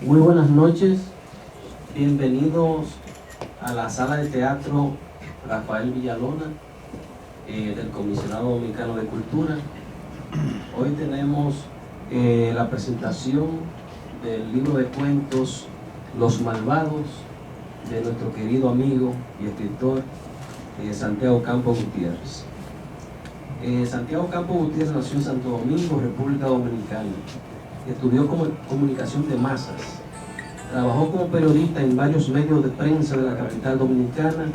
Muy buenas noches, bienvenidos a la sala de teatro Rafael Villalona del Comisionado Dominicano de Cultura. Hoy tenemos la presentación del libro de cuentos Los Malvados de nuestro querido amigo y escritor Santiago Campos Gutiérrez. Santiago Campos Gutiérrez nació en Santo Domingo, República Dominicana. Estudió comunicación de masas. Trabajó como periodista en varios medios de prensa de la capital dominicana,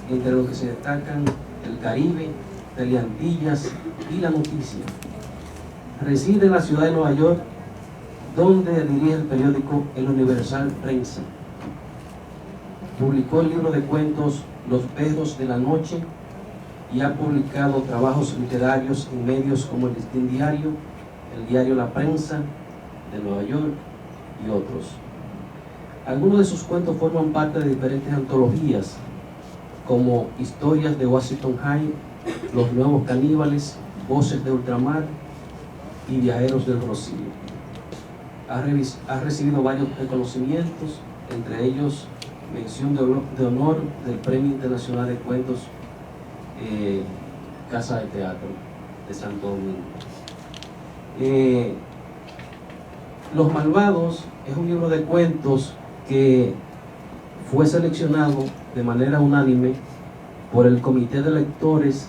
entre los que se destacan El Caribe, Teleantillas y La Noticia. Reside en la ciudad de Nueva York, donde dirige el periódico El Universal Prensa. Publicó el libro de cuentos Los Perros de la Noche y ha publicado trabajos literarios en medios como el Listín Diario, el diario La Prensa de Nueva York y otros. Algunos de sus cuentos forman parte de diferentes antologías como Historias de Washington High, Los Nuevos Caníbales, Voces de Ultramar y Viajeros del Rocío. Ha recibido varios reconocimientos, entre ellos mención de honor del Premio Internacional de Cuentos Casa de Teatro de Santo Domingo. Los Malvados es un libro de cuentos que fue seleccionado de manera unánime por el Comité de Lectores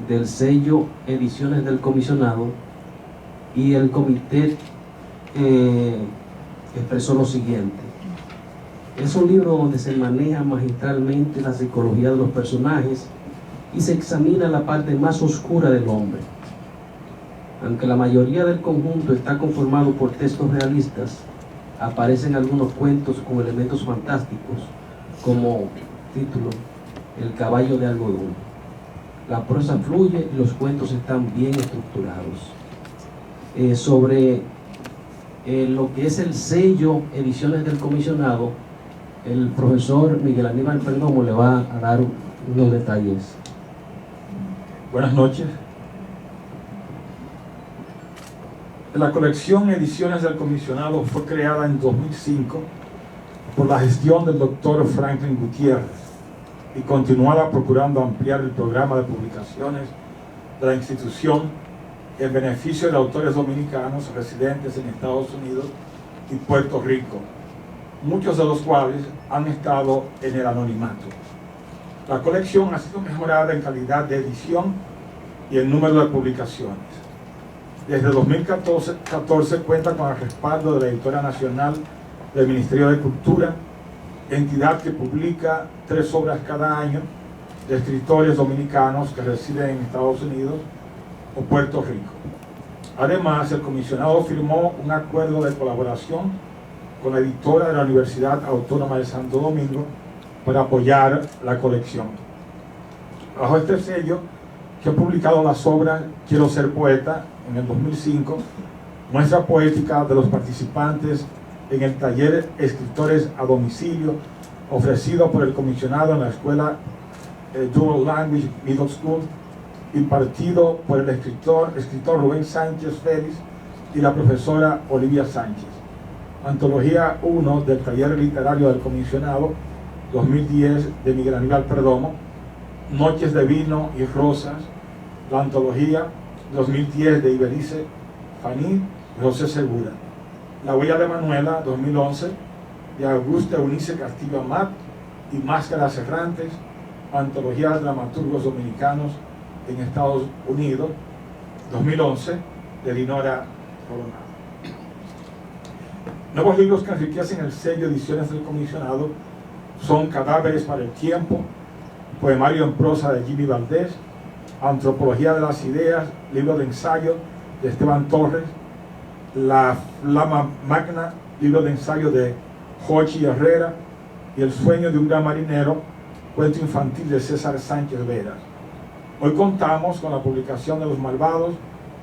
del sello Ediciones del Comisionado, y el comité expresó lo siguiente: es un libro donde se maneja magistralmente la psicología de los personajes y se examina la parte más oscura del hombre. Aunque la mayoría del conjunto está conformado por textos realistas, aparecen algunos cuentos con elementos fantásticos, como título El caballo de algodón. La prosa fluye y los cuentos están bien estructurados. Sobre lo que es el sello Ediciones del Comisionado, el profesor Miguel Aníbal Perdomo le va a dar unos detalles. Buenas noches. La colección Ediciones del Comisionado fue creada en 2005 por la gestión del doctor Franklin Gutiérrez y continuada procurando ampliar el programa de publicaciones de la institución en beneficio de autores dominicanos residentes en Estados Unidos y Puerto Rico, muchos de los cuales han estado en el anonimato. La colección ha sido mejorada en calidad de edición y en número de publicaciones. Desde 2014 cuenta con el respaldo de la Editora Nacional del Ministerio de Cultura, entidad que publica 3 obras cada año de escritores dominicanos que residen en Estados Unidos o Puerto Rico. Además, el comisionado firmó un acuerdo de colaboración con la editora de la Universidad Autónoma de Santo Domingo para apoyar la colección. Bajo este sello, que ha publicado las obras Quiero ser poeta en el 2005, muestra poética de los participantes en el taller Escritores a Domicilio ofrecido por el comisionado en la escuela Dual Language Middle School, impartido por el escritor Rubén Sánchez Félix y la profesora Olivia Sánchez. Antología 1 del taller literario del comisionado 2010 de Miguel Aníbal Perdomo, Noches de Vino y Rosas, la antología 2010 de Ibelice Faní y José Segura, La Huella de Manuela 2011 de Augusta Eunice Castillo Amat y Máscaras Errantes, antología de dramaturgos dominicanos en Estados Unidos 2011 de Dinora Coronado. Nuevos libros que enriquecen el sello Ediciones del Comisionado son Cadáveres para el Tiempo, poemario en prosa de Jimmy Valdés, Antropología de las Ideas, libro de ensayo de Esteban Torres, La Flama Magna, libro de ensayo de Jochi Herrera, y El Sueño de un Gran Marinero, cuento infantil de César Sánchez Veras. Hoy contamos con la publicación de Los Malvados,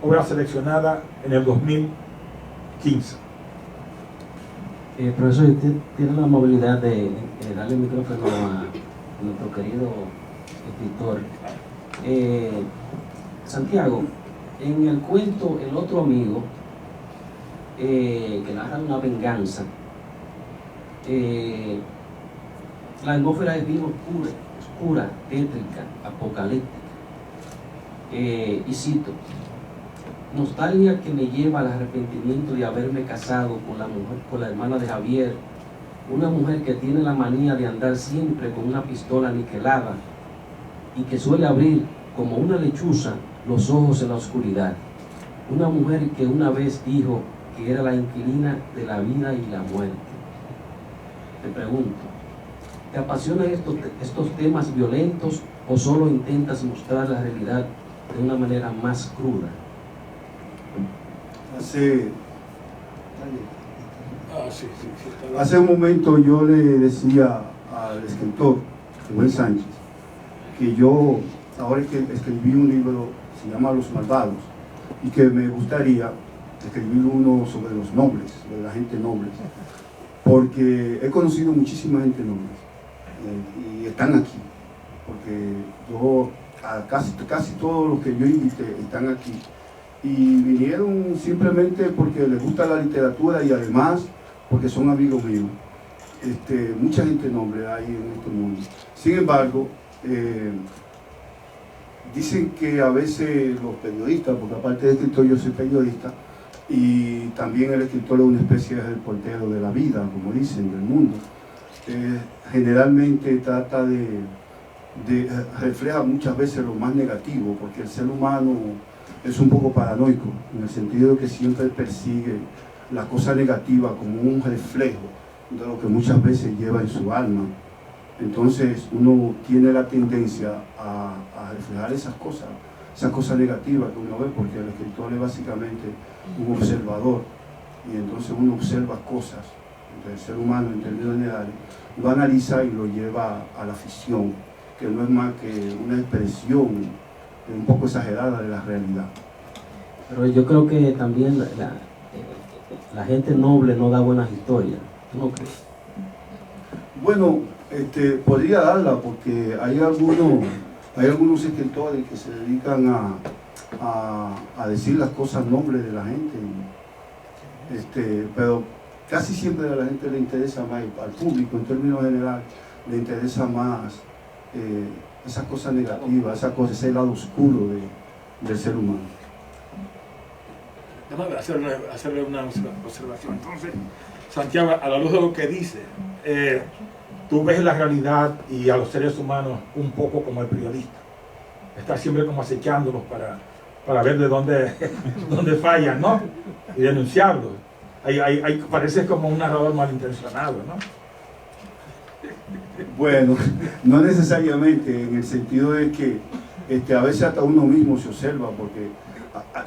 obra seleccionada en el 2015. Profesor, usted tiene la amabilidad de darle el micrófono a nuestro querido escritor. Santiago, en el cuento El Otro Amigo, que narra una venganza, La atmósfera es bien oscura, tétrica, apocalíptica. Y cito: nostalgia que me lleva al arrepentimiento de haberme casado con la hermana de Javier, una mujer que tiene la manía de andar siempre con una pistola aniquilada y que suele abrir como una lechuza los ojos en la oscuridad. Una mujer que una vez dijo que era la inquilina de la vida y la muerte. Te pregunto, ¿te apasionan estos temas violentos o solo intentas mostrar la realidad de una manera más cruda? Hace un momento yo le decía al escritor Rubén Sánchez que yo ahora que escribí un libro, se llama Los Malvados, y que me gustaría escribir uno sobre los nobles, de la gente noble, porque he conocido muchísima gente noble y están aquí, porque yo casi todos los que yo invité están aquí y vinieron simplemente porque les gusta la literatura y además porque son amigos míos. Mucha gente noble hay en este mundo. Sin embargo, dicen que a veces los periodistas, porque aparte de escritor yo soy periodista, y también el escritor es una especie de reportero de la vida, como dicen, del mundo, generalmente trata refleja muchas veces lo más negativo, porque el ser humano es un poco paranoico, en el sentido de que siempre persigue la cosa negativa como un reflejo de lo que muchas veces lleva en su alma. Entonces uno tiene la tendencia a reflejar esas cosas negativas que uno ve, porque el escritor es básicamente un observador, y entonces uno observa cosas del ser humano en términos generales, lo analiza y lo lleva a la ficción, que no es más que una expresión un poco exagerada de la realidad. Pero yo creo que también la gente noble no da buenas historias, ¿tú no crees? Bueno, podría darla, porque hay algunos escritores que se dedican a decir las cosas nobles de la gente, pero casi siempre a la gente le interesa más, al público en términos generales, le interesa más esas cosas negativas, ese lado oscuro del ser humano. Déjame hacerle una observación. Entonces, Santiago, a la luz de lo que dice, tú ves la realidad y a los seres humanos un poco como el periodista. Estás siempre como acechándolos para ver de dónde fallan, ¿no? Y denunciarlos. Pareces como un narrador malintencionado, ¿no? Bueno, no necesariamente, en el sentido de que a veces hasta uno mismo se observa, porque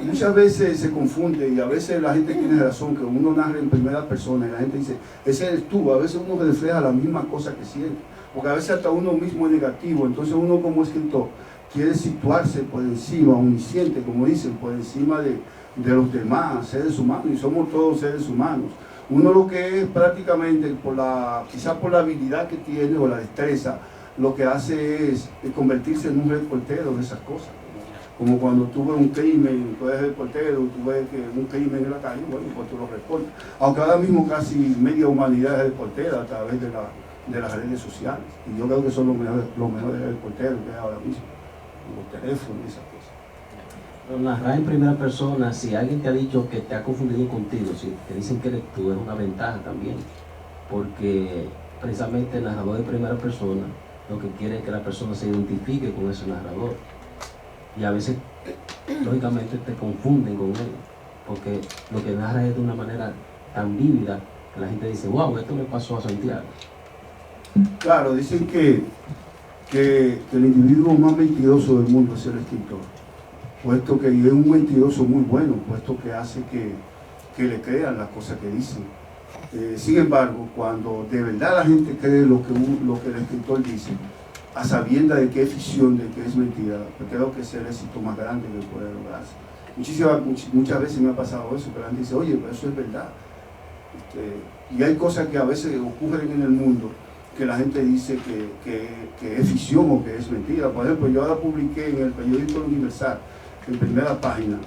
muchas veces se confunde y a veces la gente tiene razón, que uno narra en primera persona y la gente dice, ese eres tú. A veces uno refleja la misma cosa que siente, porque a veces hasta uno mismo es negativo. Entonces uno como escritor quiere situarse por encima, omnisciente, como dicen, por encima de los demás seres humanos, y somos todos seres humanos. Uno lo que es prácticamente, quizás por la habilidad que tiene o la destreza, lo que hace es convertirse en un reportero de esas cosas. Como cuando tú ves un crimen, tú eres reportero, tú ves que un crimen en la calle, bueno, pues tú lo reportas. Aunque ahora mismo casi media humanidad es reportera a través de las redes sociales. Y yo creo que son los mejores reporteros que hay ahora mismo, los teléfonos y esas cosas. Pero narrar en primera persona, si alguien te ha dicho que te ha confundido contigo, si te dicen que eres tú, es una ventaja también, porque precisamente el narrador de primera persona lo que quiere es que la persona se identifique con ese narrador, y a veces lógicamente te confunden con él, porque lo que narra es de una manera tan vívida que la gente dice, wow, esto me pasó a Santiago. Claro, dicen que el individuo más mentiroso del mundo es el escritor, puesto que es un mentiroso muy bueno, puesto que hace que le crean las cosas que dicen. Sin embargo, cuando de verdad la gente cree lo que el escritor dice, a sabiendas de que es ficción, de que es mentira, pues creo que es el éxito más grande que puede lograrse. Muchas veces me ha pasado eso, que la gente dice, oye, pero eso es verdad. Y hay cosas que a veces ocurren en el mundo que la gente dice que es ficción o que es mentira. Por ejemplo, yo ahora publiqué en el periódico Universal, en primera página,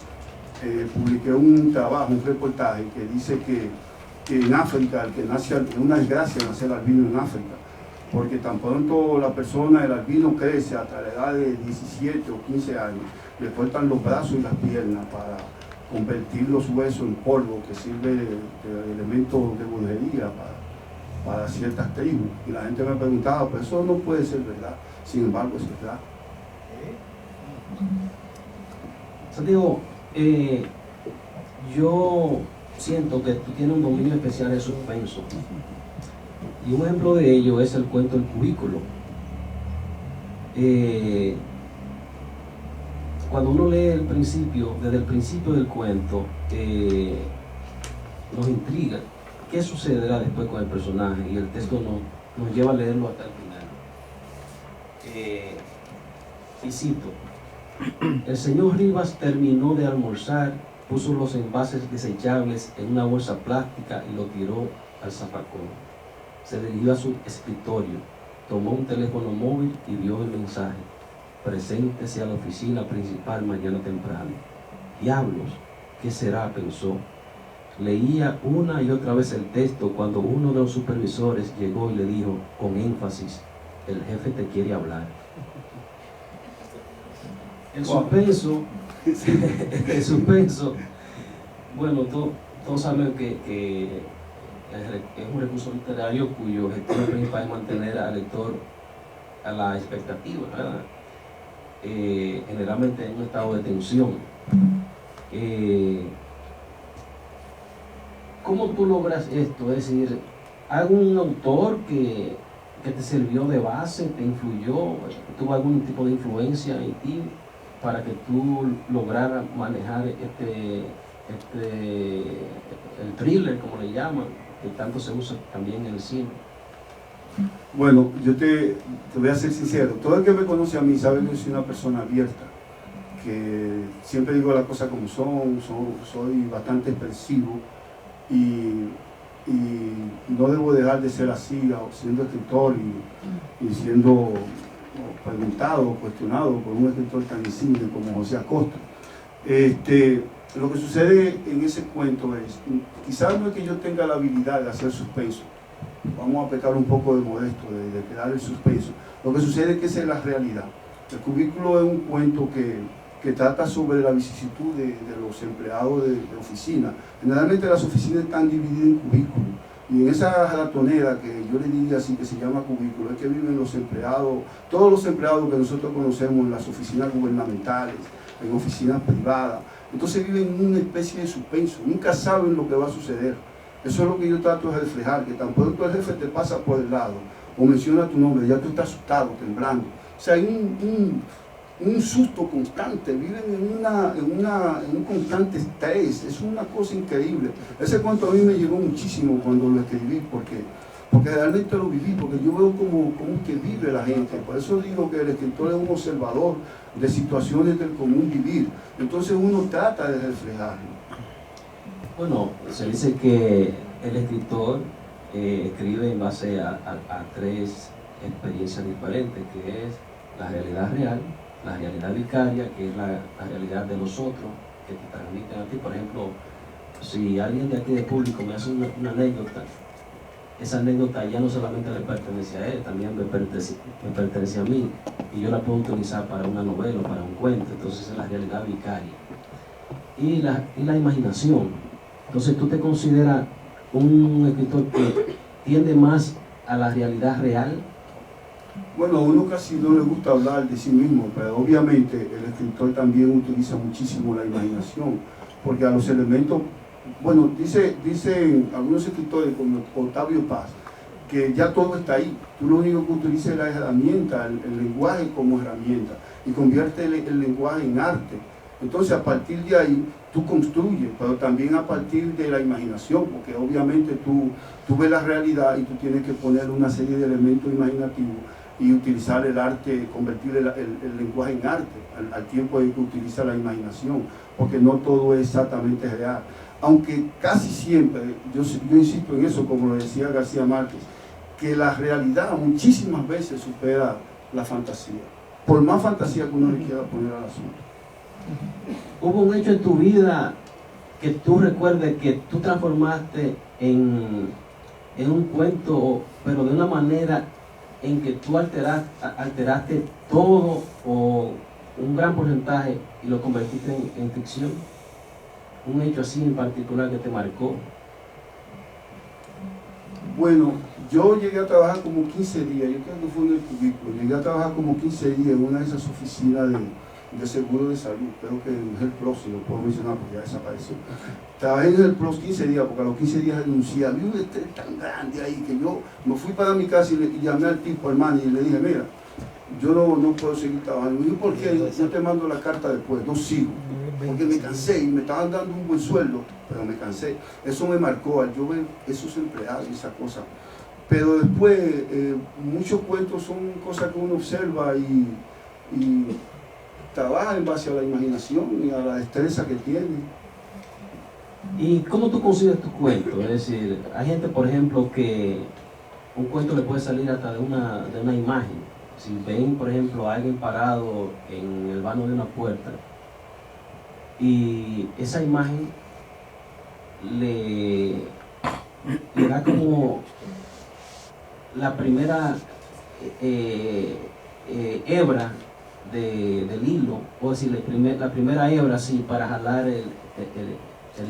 publiqué un trabajo, un reportaje que dice en África, el que nace, es una desgracia nacer albino en África, porque tan pronto la persona, el albino crece hasta la edad de 17 o 15 años, le cortan los brazos y las piernas para convertir los huesos en polvo que sirve de elemento de brujería para ciertas tribus. Y la gente me preguntaba, pero eso no puede ser verdad. Sin embargo, es verdad. Santiago, yo siento que tú tienes un dominio especial de suspenso. Y un ejemplo de ello es el cuento El Cubículo. Cuando uno lee el principio, desde el principio del cuento, nos intriga qué sucederá después con el personaje, y el texto nos lleva a leerlo hasta el final. Y cito: el señor Rivas terminó de almorzar, puso los envases desechables en una bolsa plástica y lo tiró al zafacón. Se dirigió a su escritorio, tomó un teléfono móvil y vio el mensaje: preséntese a la oficina principal mañana temprano. Diablos, ¿qué será?, pensó. Leía una y otra vez el texto cuando uno de los supervisores llegó y le dijo con énfasis: el jefe te quiere hablar. El suspenso, bueno, todos saben que es un recurso literario cuyo objetivo principal es mantener al lector a la expectativa, ¿verdad? Generalmente en un estado de tensión. ¿Cómo tú logras esto? Es decir, ¿algún autor que te sirvió de base, te influyó, tuvo algún tipo de influencia en ti para que tú lograras manejar el thriller, como le llaman, que tanto se usa también en el cine? Bueno, yo te voy a ser sincero. Todo el que me conoce a mí sabe que soy una persona abierta, que siempre digo las cosas como son, soy bastante expresivo y no debo dejar de ser así, siendo escritor y siendo preguntado, cuestionado por un escritor tan insigne como José Acosta. Lo que sucede en ese cuento es, quizás no es que yo tenga la habilidad de hacer suspenso, vamos a pecar un poco de modesto, de crear el suspenso. Lo que sucede es que esa es la realidad. El Cubículo es un cuento que trata sobre la vicisitud de los empleados de oficina. Generalmente las oficinas están divididas en cubículos, y en esa ratonera que yo le diría así, que se llama cubículo, es que viven los empleados, todos los empleados que nosotros conocemos en las oficinas gubernamentales, en oficinas privadas. Entonces viven en una especie de suspenso, nunca saben lo que va a suceder. Eso es lo que yo trato de reflejar, que tan pronto el jefe te pasa por el lado o menciona tu nombre, ya tú estás asustado, temblando. O sea, hay un susto constante, viven en un constante estrés. Es una cosa increíble. Ese cuento a mí me llegó muchísimo cuando lo escribí, porque realmente lo viví, porque yo veo como que vive la gente. Por eso digo que el escritor es un observador de situaciones del común vivir. Entonces uno trata de reflejarlo. Bueno, se dice que el escritor escribe en base a tres experiencias diferentes, que es la realidad real, la realidad vicaria, que es la realidad de los otros, que te transmiten a ti. Por ejemplo, si alguien de aquí del público me hace una anécdota, esa anécdota ya no solamente le pertenece a él, también me pertenece a mí, y yo la puedo utilizar para una novela o para un cuento. Entonces es la realidad vicaria. Y la imaginación. Entonces tú te consideras un escritor que tiende más a la realidad real. Bueno, a uno casi no le gusta hablar de sí mismo, pero obviamente el escritor también utiliza muchísimo la imaginación, porque a los elementos, bueno, dicen algunos escritores como Octavio Paz, que ya todo está ahí. Tú lo único que utilizas es la herramienta, el lenguaje como herramienta, y convierte el lenguaje en arte. Entonces a partir de ahí tú construyes, pero también a partir de la imaginación, porque obviamente tú ves la realidad y tú tienes que poner una serie de elementos imaginativos y utilizar el arte, convertir el lenguaje en arte, al tiempo de que utiliza la imaginación, porque no todo es exactamente real. Aunque casi siempre, yo insisto en eso, como lo decía García Márquez, que la realidad muchísimas veces supera la fantasía, por más fantasía que uno le quiera poner al asunto. ¿Hubo un hecho en tu vida que tú recuerdes que tú transformaste en un cuento, pero de una manera en que tú alteraste todo o un gran porcentaje y lo convertiste en ficción? Un hecho así en particular que te marcó. Bueno, yo llegué a trabajar como 15 días, yo creo que fue en el cubículo, llegué a trabajar como 15 días en una de esas oficinas de seguro de salud, creo que en el PLOS, si lo puedo mencionar porque ya desapareció. Trabajé en el PLOS 15 días, porque a los 15 días renuncié. Había un estrés tan grande ahí que yo me fui para mi casa y llamé al tipo, al manager, y le dije, mira, yo no puedo seguir trabajando. Y me dijo, ¿por qué? Yo te mando la carta después, no sigo. Porque me cansé y me estaban dando un buen sueldo, pero me cansé. Eso me marcó al yo ver esos empleados y esa cosa. Pero después, muchos cuentos son cosas que uno observa y trabaja en base a la imaginación y a la destreza que tiene. ¿Y cómo tú consigues tu cuento? Es decir, hay gente, por ejemplo, que un cuento le puede salir hasta de una imagen. Si ven, por ejemplo, a alguien parado en el vano de una puerta y esa imagen le da como la primera hebra del hilo, o decir, la primera hebra así para jalar el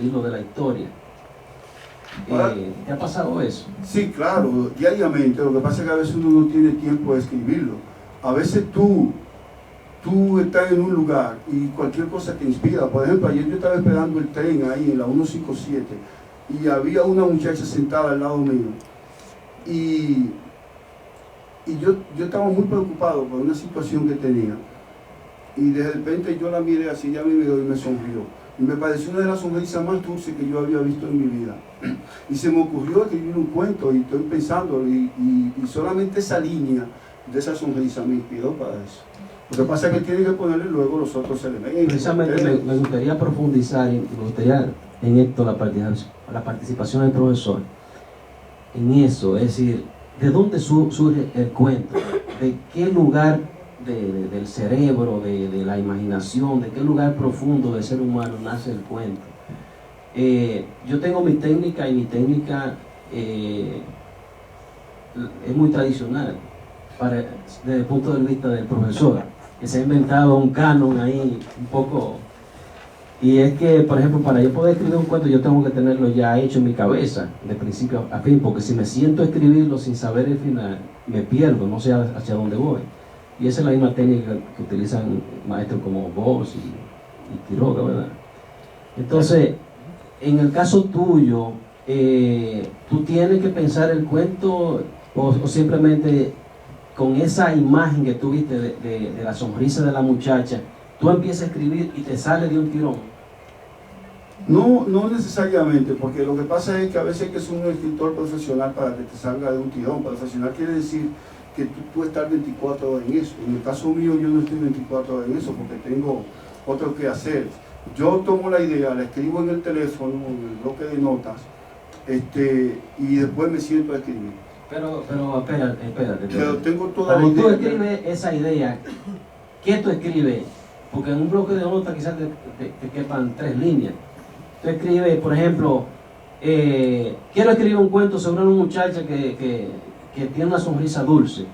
hilo de la historia. ¿Te ha pasado eso? Sí, claro, diariamente. Lo que pasa es que a veces uno no tiene tiempo de escribirlo. A veces tú estás en un lugar y cualquier cosa te inspira. Por ejemplo, ayer yo estaba esperando el tren ahí en la 157 y había una muchacha sentada al lado mío. Y yo estaba muy preocupado por una situación que tenía. Y de repente yo la miré así, ella me miró y me sonrió. Y me pareció una de las sonrisas más dulces que yo había visto en mi vida. Y se me ocurrió escribir un cuento y estoy pensando, y solamente esa línea de esa sonrisa me inspiró para eso. Lo que pasa es que tiene que ponerle luego los otros elementos. Precisamente me gustaría profundizar y me gustaría en esto la participación del profesor en eso, es decir, ¿de dónde surge el cuento? ¿De qué lugar del cerebro, de la imaginación, de qué lugar profundo del ser humano nace el cuento? Yo tengo mi técnica y mi técnica es muy tradicional desde el punto de vista del profesor, que se ha inventado un canon ahí un poco, y es que, por ejemplo, para yo poder escribir un cuento yo tengo que tenerlo ya hecho en mi cabeza de principio a fin, porque si me siento a escribirlo sin saber el final me pierdo, no sé hacia dónde voy. Y esa es la misma técnica que utilizan maestros como Bosch y Quiroga, ¿verdad? Entonces, en el caso tuyo, ¿tú tienes que pensar el cuento o simplemente con esa imagen que tuviste de la sonrisa de la muchacha, tú empiezas a escribir y te sale de un tirón? No necesariamente, porque lo que pasa es que a veces hay que ser un escritor profesional para que te salga de un tirón. Profesional quiere decir que tú estás 24 horas en eso. En el caso mío yo no estoy 24 horas en eso porque tengo otro que hacer. Yo tomo la idea, la escribo en el teléfono, en el bloque de notas, y después me siento a escribir. Pero espérate. Pero tengo toda la Cuando idea. tú escribes esa idea, ¿qué tú escribes? Porque en un bloque de notas quizás te quepan 3 líneas. Tú escribes, por ejemplo, quiero escribir un cuento sobre una muchacha que tiene una sonrisa dulce.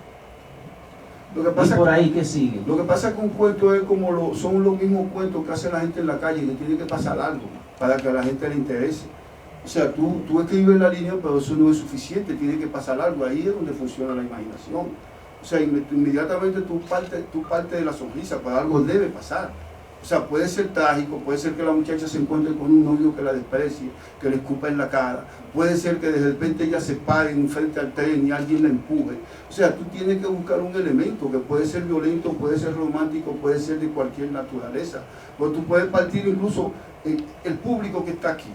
Lo que pasa y por ahí, ¿qué sigue? Lo que pasa con un cuento es como son los mismos cuentos que hace la gente en la calle, que tiene que pasar algo para que a la gente le interese. O sea, tú escribes la línea, pero eso no es suficiente, tiene que pasar algo. Ahí es donde funciona la imaginación. O sea, inmediatamente tú partes de la sonrisa, pero algo debe pasar. O sea, puede ser trágico, puede ser que la muchacha se encuentre con un novio que la desprecie, que le escupa en la cara, puede ser que de repente ella se pare en frente al tren y alguien la empuje. O sea, tú tienes que buscar un elemento que puede ser violento, puede ser romántico, puede ser de cualquier naturaleza. O tú puedes partir incluso el público que está aquí.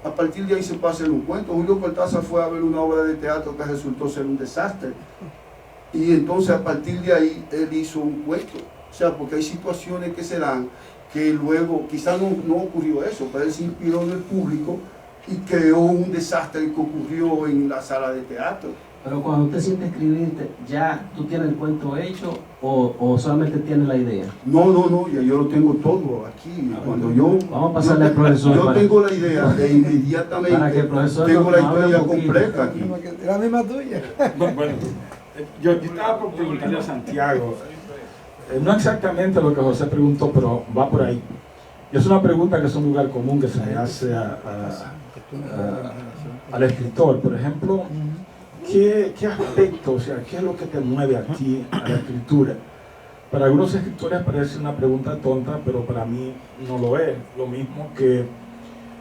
A partir de ahí se puede hacer un cuento. Julio Cortázar fue a ver una obra de teatro que resultó ser un desastre. Y entonces a partir de ahí él hizo un cuento. O sea, porque hay situaciones que se dan que luego, quizás no ocurrió eso, pero él se inspiró en el público y creó un desastre que ocurrió en la sala de teatro. Pero cuando usted siente escribir, ¿ya tú tienes el cuento hecho o solamente tienes la idea? No, ya yo lo tengo todo aquí. Cuando yo, vamos a pasarle al profesor. Yo tengo la idea de inmediatamente, para que el profesor tengo la historia un completa aquí. La misma tuya. Bueno, yo estaba por preguntarle a Santiago, no exactamente lo que José preguntó, pero va por ahí. Y es una pregunta que es un lugar común que se le hace al escritor. Por ejemplo, ¿qué aspecto, o sea, qué es lo que te mueve a ti a la escritura? Para algunos escritores parece una pregunta tonta, pero para mí no lo es. Lo mismo que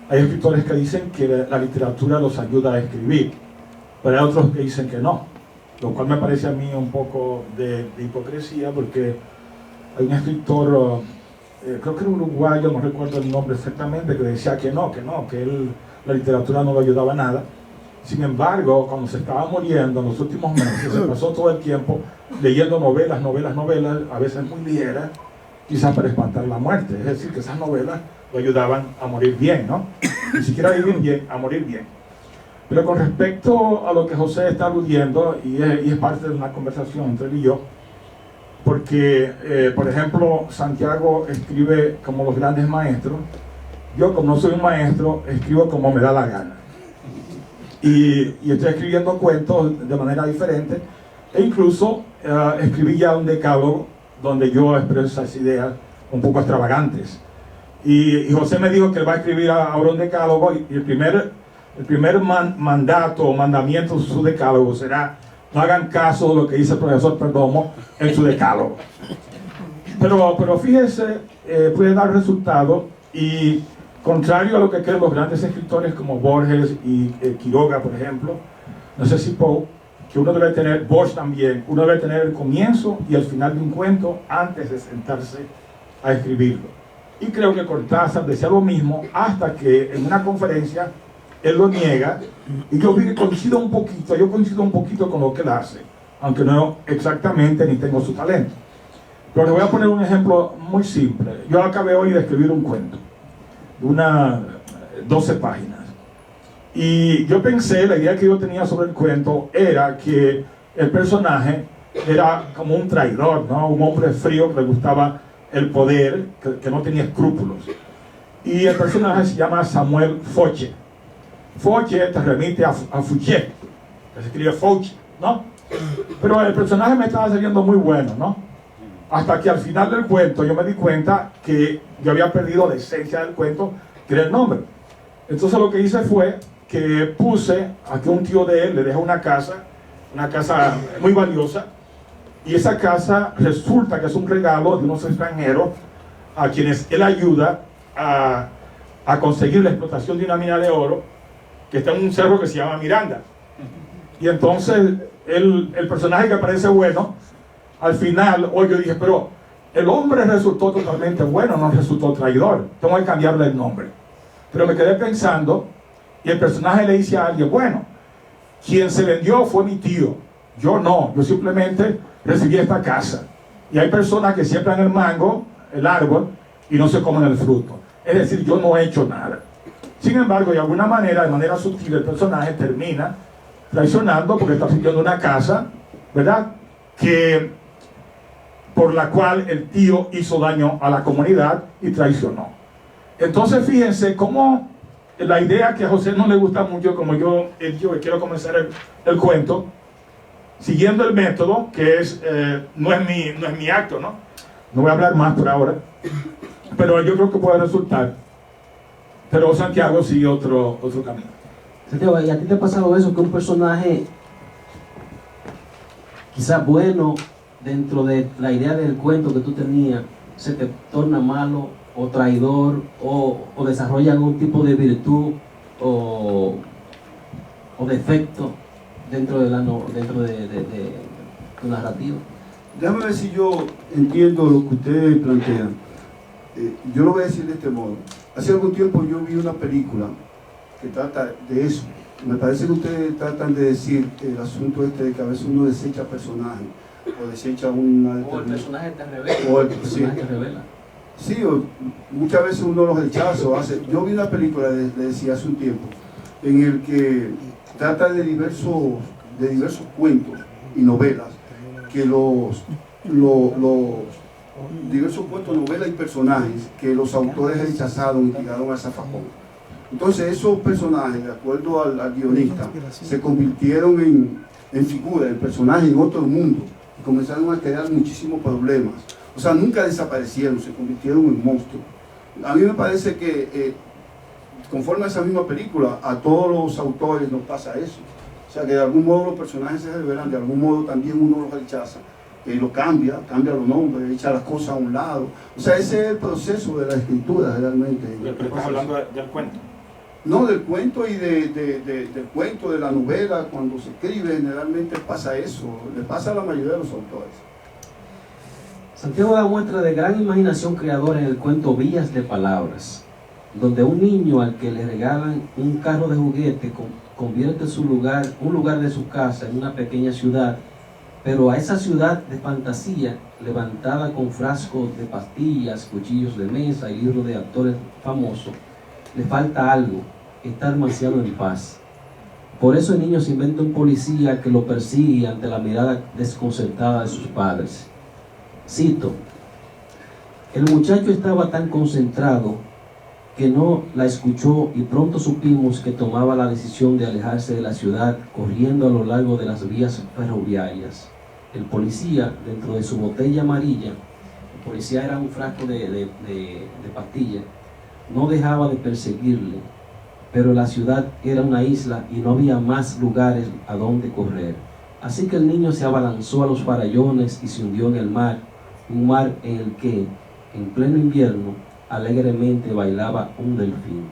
hay escritores que dicen que la literatura los ayuda a escribir, pero hay otros que dicen que no, lo cual me parece a mí un poco de hipocresía, porque hay un escritor, creo que era uruguayo, no recuerdo el nombre exactamente, que decía que la literatura no le ayudaba a nada. Sin embargo, cuando se estaba muriendo en los últimos meses, se pasó todo el tiempo leyendo novelas, a veces muy ligeras, quizás para espantar la muerte. Es decir, que esas novelas lo ayudaban a morir bien, ¿no? Ni siquiera a vivir bien, a morir bien. Pero con respecto a lo que José está aludiendo, y es parte de una conversación entre él y yo, porque, por ejemplo, Santiago escribe como los grandes maestros. Yo, como no soy un maestro, escribo como me da la gana. Y estoy escribiendo cuentos de manera diferente, e incluso escribí ya un decálogo donde yo expreso esas ideas un poco extravagantes. Y José me dijo que él va a escribir ahora un decálogo, y el primer mandato o mandamiento de su decálogo será: no hagan caso de lo que dice el profesor Perdomo en su decálogo. Pero fíjese, puede dar resultado, y contrario a lo que creen los grandes escritores como Borges y Quiroga, por ejemplo, no sé si Poe, que uno debe tener, Borges también, uno debe tener el comienzo y el final de un cuento antes de sentarse a escribirlo. Y creo que Cortázar decía lo mismo, hasta que en una conferencia él lo niega, y yo coincido un poquito con lo que él hace, aunque no exactamente ni tengo su talento. Pero le voy a poner un ejemplo muy simple. Yo acabé hoy de escribir un cuento, de 12 páginas. Y yo pensé, la idea que yo tenía sobre el cuento era que el personaje era como un traidor, ¿no? Un hombre frío que le gustaba el poder, que no tenía escrúpulos. Y el personaje se llama Samuel Foche. Foche te remite a Fouché, que se escribe Fouche, ¿no? Pero el personaje me estaba saliendo muy bueno, ¿no? Hasta que al final del cuento yo me di cuenta que yo había perdido la esencia del cuento, que era el nombre. Entonces lo que hice fue que puse a que un tío de él le deja una casa muy valiosa, y esa casa resulta que es un regalo de unos extranjeros a quienes él ayuda a conseguir la explotación de una mina de oro que está en un cerro que se llama Miranda. Y entonces el personaje que parece bueno, al final, hoy yo dije, pero el hombre resultó totalmente bueno, no resultó traidor, tengo que cambiarle el nombre. Pero me quedé pensando, y el personaje le dice a alguien, bueno, quien se vendió fue mi tío, yo no, yo simplemente recibí esta casa. Y hay personas que siembran el mango, el árbol, y no se comen el fruto. Es decir, yo no he hecho nada. Sin embargo, de alguna manera, de manera sutil, el personaje termina traicionando porque está siguiendo una casa, ¿verdad?, por la cual el tío hizo daño a la comunidad y traicionó. Entonces fíjense cómo la idea que a José no le gusta mucho, como yo quiero comenzar el cuento, siguiendo el método, que es, no es mi acto, ¿no? No voy a hablar más por ahora, pero yo creo que puede resultar. Pero Santiago sigue otro camino. Santiago, ¿y a ti te ha pasado eso, que un personaje quizás bueno dentro de la idea del cuento que tú tenías se te torna malo o traidor o desarrolla algún tipo de virtud o defecto dentro de tu narrativa? Déjame ver si yo entiendo lo que ustedes plantean. Yo lo voy a decir de este modo. Hace algún tiempo yo vi una película que trata de eso. Me parece que ustedes tratan de decir el asunto de que a veces uno desecha personajes o desecha una... O el personaje te revela. Te revela. Sí, muchas veces uno los rechaza. Yo vi una película, le decía hace un tiempo, en el que trata de diversos cuentos y novelas, que los diversos cuentos, novelas y personajes que los autores rechazaron y tiraron al zafacón. Entonces esos personajes, de acuerdo al guionista, se convirtieron en figuras, en personajes en otro mundo, y comenzaron a crear muchísimos problemas. O sea, nunca desaparecieron, se convirtieron en monstruos. A mí me parece que, conforme a esa misma película, a todos los autores nos pasa eso. O sea, que de algún modo los personajes se revelan, de algún modo también uno los rechaza, lo cambia los nombres, echa las cosas a un lado. O sea, ese es el proceso de la escritura realmente. Pero estás hablando del cuento. No, del cuento y del cuento, de la novela, cuando se escribe generalmente pasa eso, le pasa a la mayoría de los autores. Santiago da muestra de gran imaginación creadora en el cuento Vías de Palabras, donde un niño al que le regalan un carro de juguete convierte un lugar de su casa en una pequeña ciudad, pero a esa ciudad de fantasía, levantada con frascos de pastillas, cuchillos de mesa y libros de actores famosos, le falta algo: estar demasiado en paz. Por eso el niño se inventa un policía que lo persigue ante la mirada desconcertada de sus padres. Cito: el muchacho estaba tan concentrado que no la escuchó, y pronto supimos que tomaba la decisión de alejarse de la ciudad, corriendo a lo largo de las vías ferroviarias. El policía, dentro de su botella amarilla, el policía era un frasco de pastillas, no dejaba de perseguirle, pero la ciudad era una isla y no había más lugares a donde correr. Así que el niño se abalanzó a los farallones y se hundió en el mar, un mar en el que, en pleno invierno, alegremente bailaba un delfín.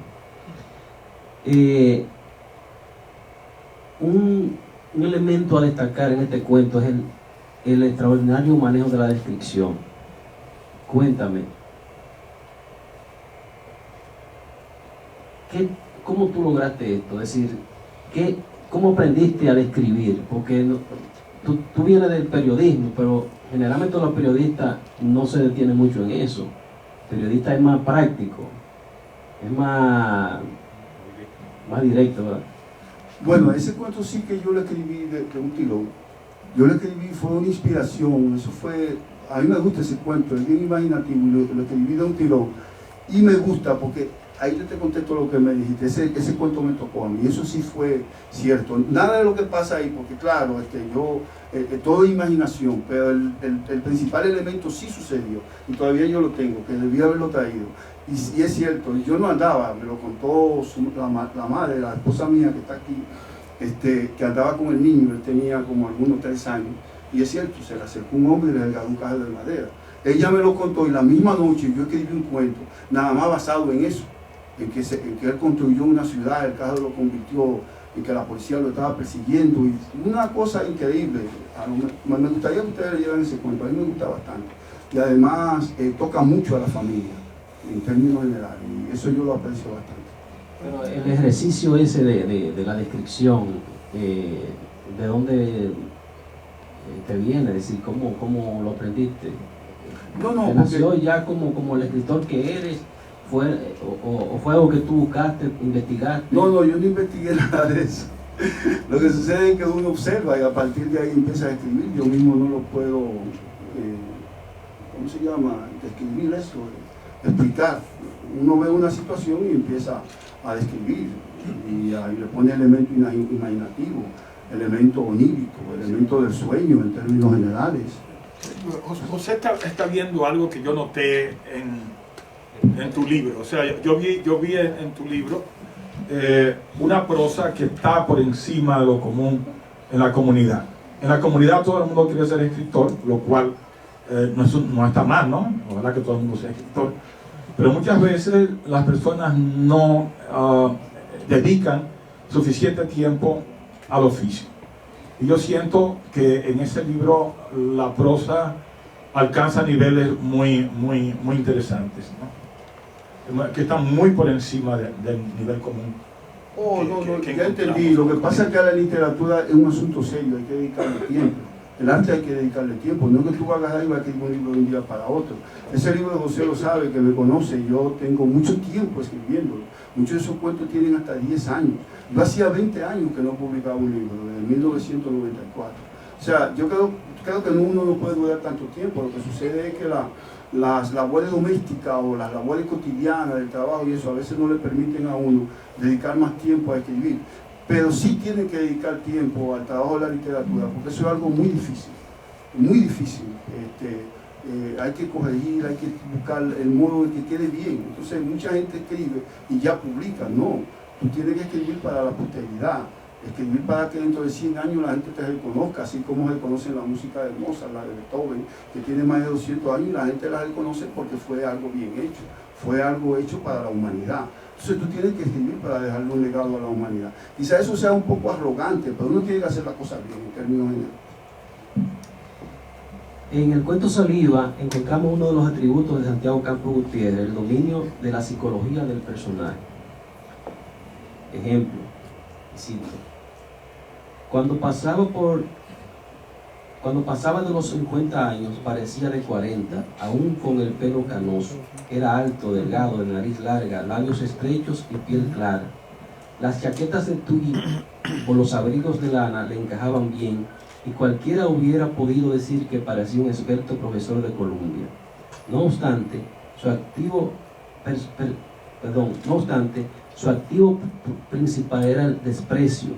Un elemento a destacar en este cuento es el extraordinario manejo de la descripción. Cuéntame, ¿cómo tú lograste esto? Es decir, ¿cómo aprendiste a describir? Porque tú vienes del periodismo, pero generalmente los periodistas no se detienen mucho en eso. El periodista es más práctico, es más directo, ¿verdad? Bueno, ese cuento sí que yo lo escribí de un tirón. Yo lo escribí, fue una inspiración, eso fue, a mí me gusta ese cuento, es bien imaginativo, lo escribí de un tirón. Y me gusta porque ahí yo te contesto lo que me dijiste, ese cuento me tocó a mí, eso sí fue cierto. Nada de lo que pasa ahí, porque claro, todo es imaginación, pero el principal elemento sí sucedió, y todavía yo lo tengo, que debía haberlo traído. Y es cierto, yo no andaba, me lo contó la madre, la esposa mía que está aquí, que andaba con el niño, él tenía como algunos 3 años, y es cierto, se le acercó un hombre y le regaló un cajo de madera. Ella me lo contó y la misma noche yo escribí un cuento, nada más basado en eso, en que él construyó una ciudad, el cajo lo convirtió, en que la policía lo estaba persiguiendo, y una cosa increíble. Me gustaría que ustedes leyeran ese cuento, a mí me gusta bastante. Y además toca mucho a la familia, en términos generales, y eso yo lo aprecio bastante. Pero el ejercicio ese de la descripción, ¿de dónde te viene? Es decir, ¿cómo lo aprendiste? ¿Te nació ya como el escritor que eres? ¿O fue algo que tú buscaste, investigaste? No, yo no investigué nada de eso. Lo que sucede es que uno observa y a partir de ahí empieza a escribir. Yo mismo no lo puedo, ¿cómo se llama? Describir eso, explicar. Uno ve una situación y empieza a describir, y ahí le pone elemento imaginativo, elemento onírico, elemento del sueño en términos generales. José está viendo algo que yo noté en tu libro. O sea, yo vi en tu libro una prosa que está por encima de lo común en la comunidad. En la comunidad todo el mundo quiere ser escritor, lo cual no está mal, ¿no? La verdad que todo el mundo sea escritor. Pero muchas veces las personas no dedican suficiente tiempo al oficio. Y yo siento que en ese libro la prosa alcanza niveles muy interesantes, ¿no? Que están muy por encima del nivel común. Ya entendí. Lo que pasa es que a la literatura es un asunto serio, hay que dedicarle tiempo. El arte hay que dedicarle tiempo, no es que tú vas a agarrar y vas a escribir un libro de un día para otro. Ese libro de José lo sabe, que me conoce, yo tengo mucho tiempo escribiéndolo. Muchos de esos cuentos tienen hasta 10 años. Yo hacía 20 años que no publicaba un libro, desde 1994. O sea, yo creo que uno no puede durar tanto tiempo. Lo que sucede es que las labores domésticas o las labores cotidianas del trabajo y eso a veces no le permiten a uno dedicar más tiempo a escribir. Pero sí tiene que dedicar tiempo al trabajo de la literatura, porque eso es algo muy difícil, muy difícil. Hay que corregir, hay que buscar el modo de que quede bien. Entonces mucha gente escribe y ya publica. No, tú tienes que escribir para la posteridad, escribir para que dentro de 100 años la gente te reconozca, así como reconocen la música de Mozart, la de Beethoven, que tiene más de 200 años y la gente la reconoce porque fue algo bien hecho, fue algo hecho para la humanidad. Entonces tú tienes que escribir para dejarle un legado a la humanidad. Quizá eso sea un poco arrogante, pero uno tiene que hacer las cosas bien en términos generales. En el cuento Saliva encontramos uno de los atributos de Santiago Campos Gutiérrez, el dominio de la psicología del personaje. Ejemplo, cito: cuando pasaba de los 50 años parecía de 40, aún con el pelo canoso. Era alto, delgado, de nariz larga, labios estrechos y piel clara. Las chaquetas de tuí o los abrigos de lana le encajaban bien, y cualquiera hubiera podido decir que parecía un experto profesor de Columbia. No obstante, su activo principal era el desprecio,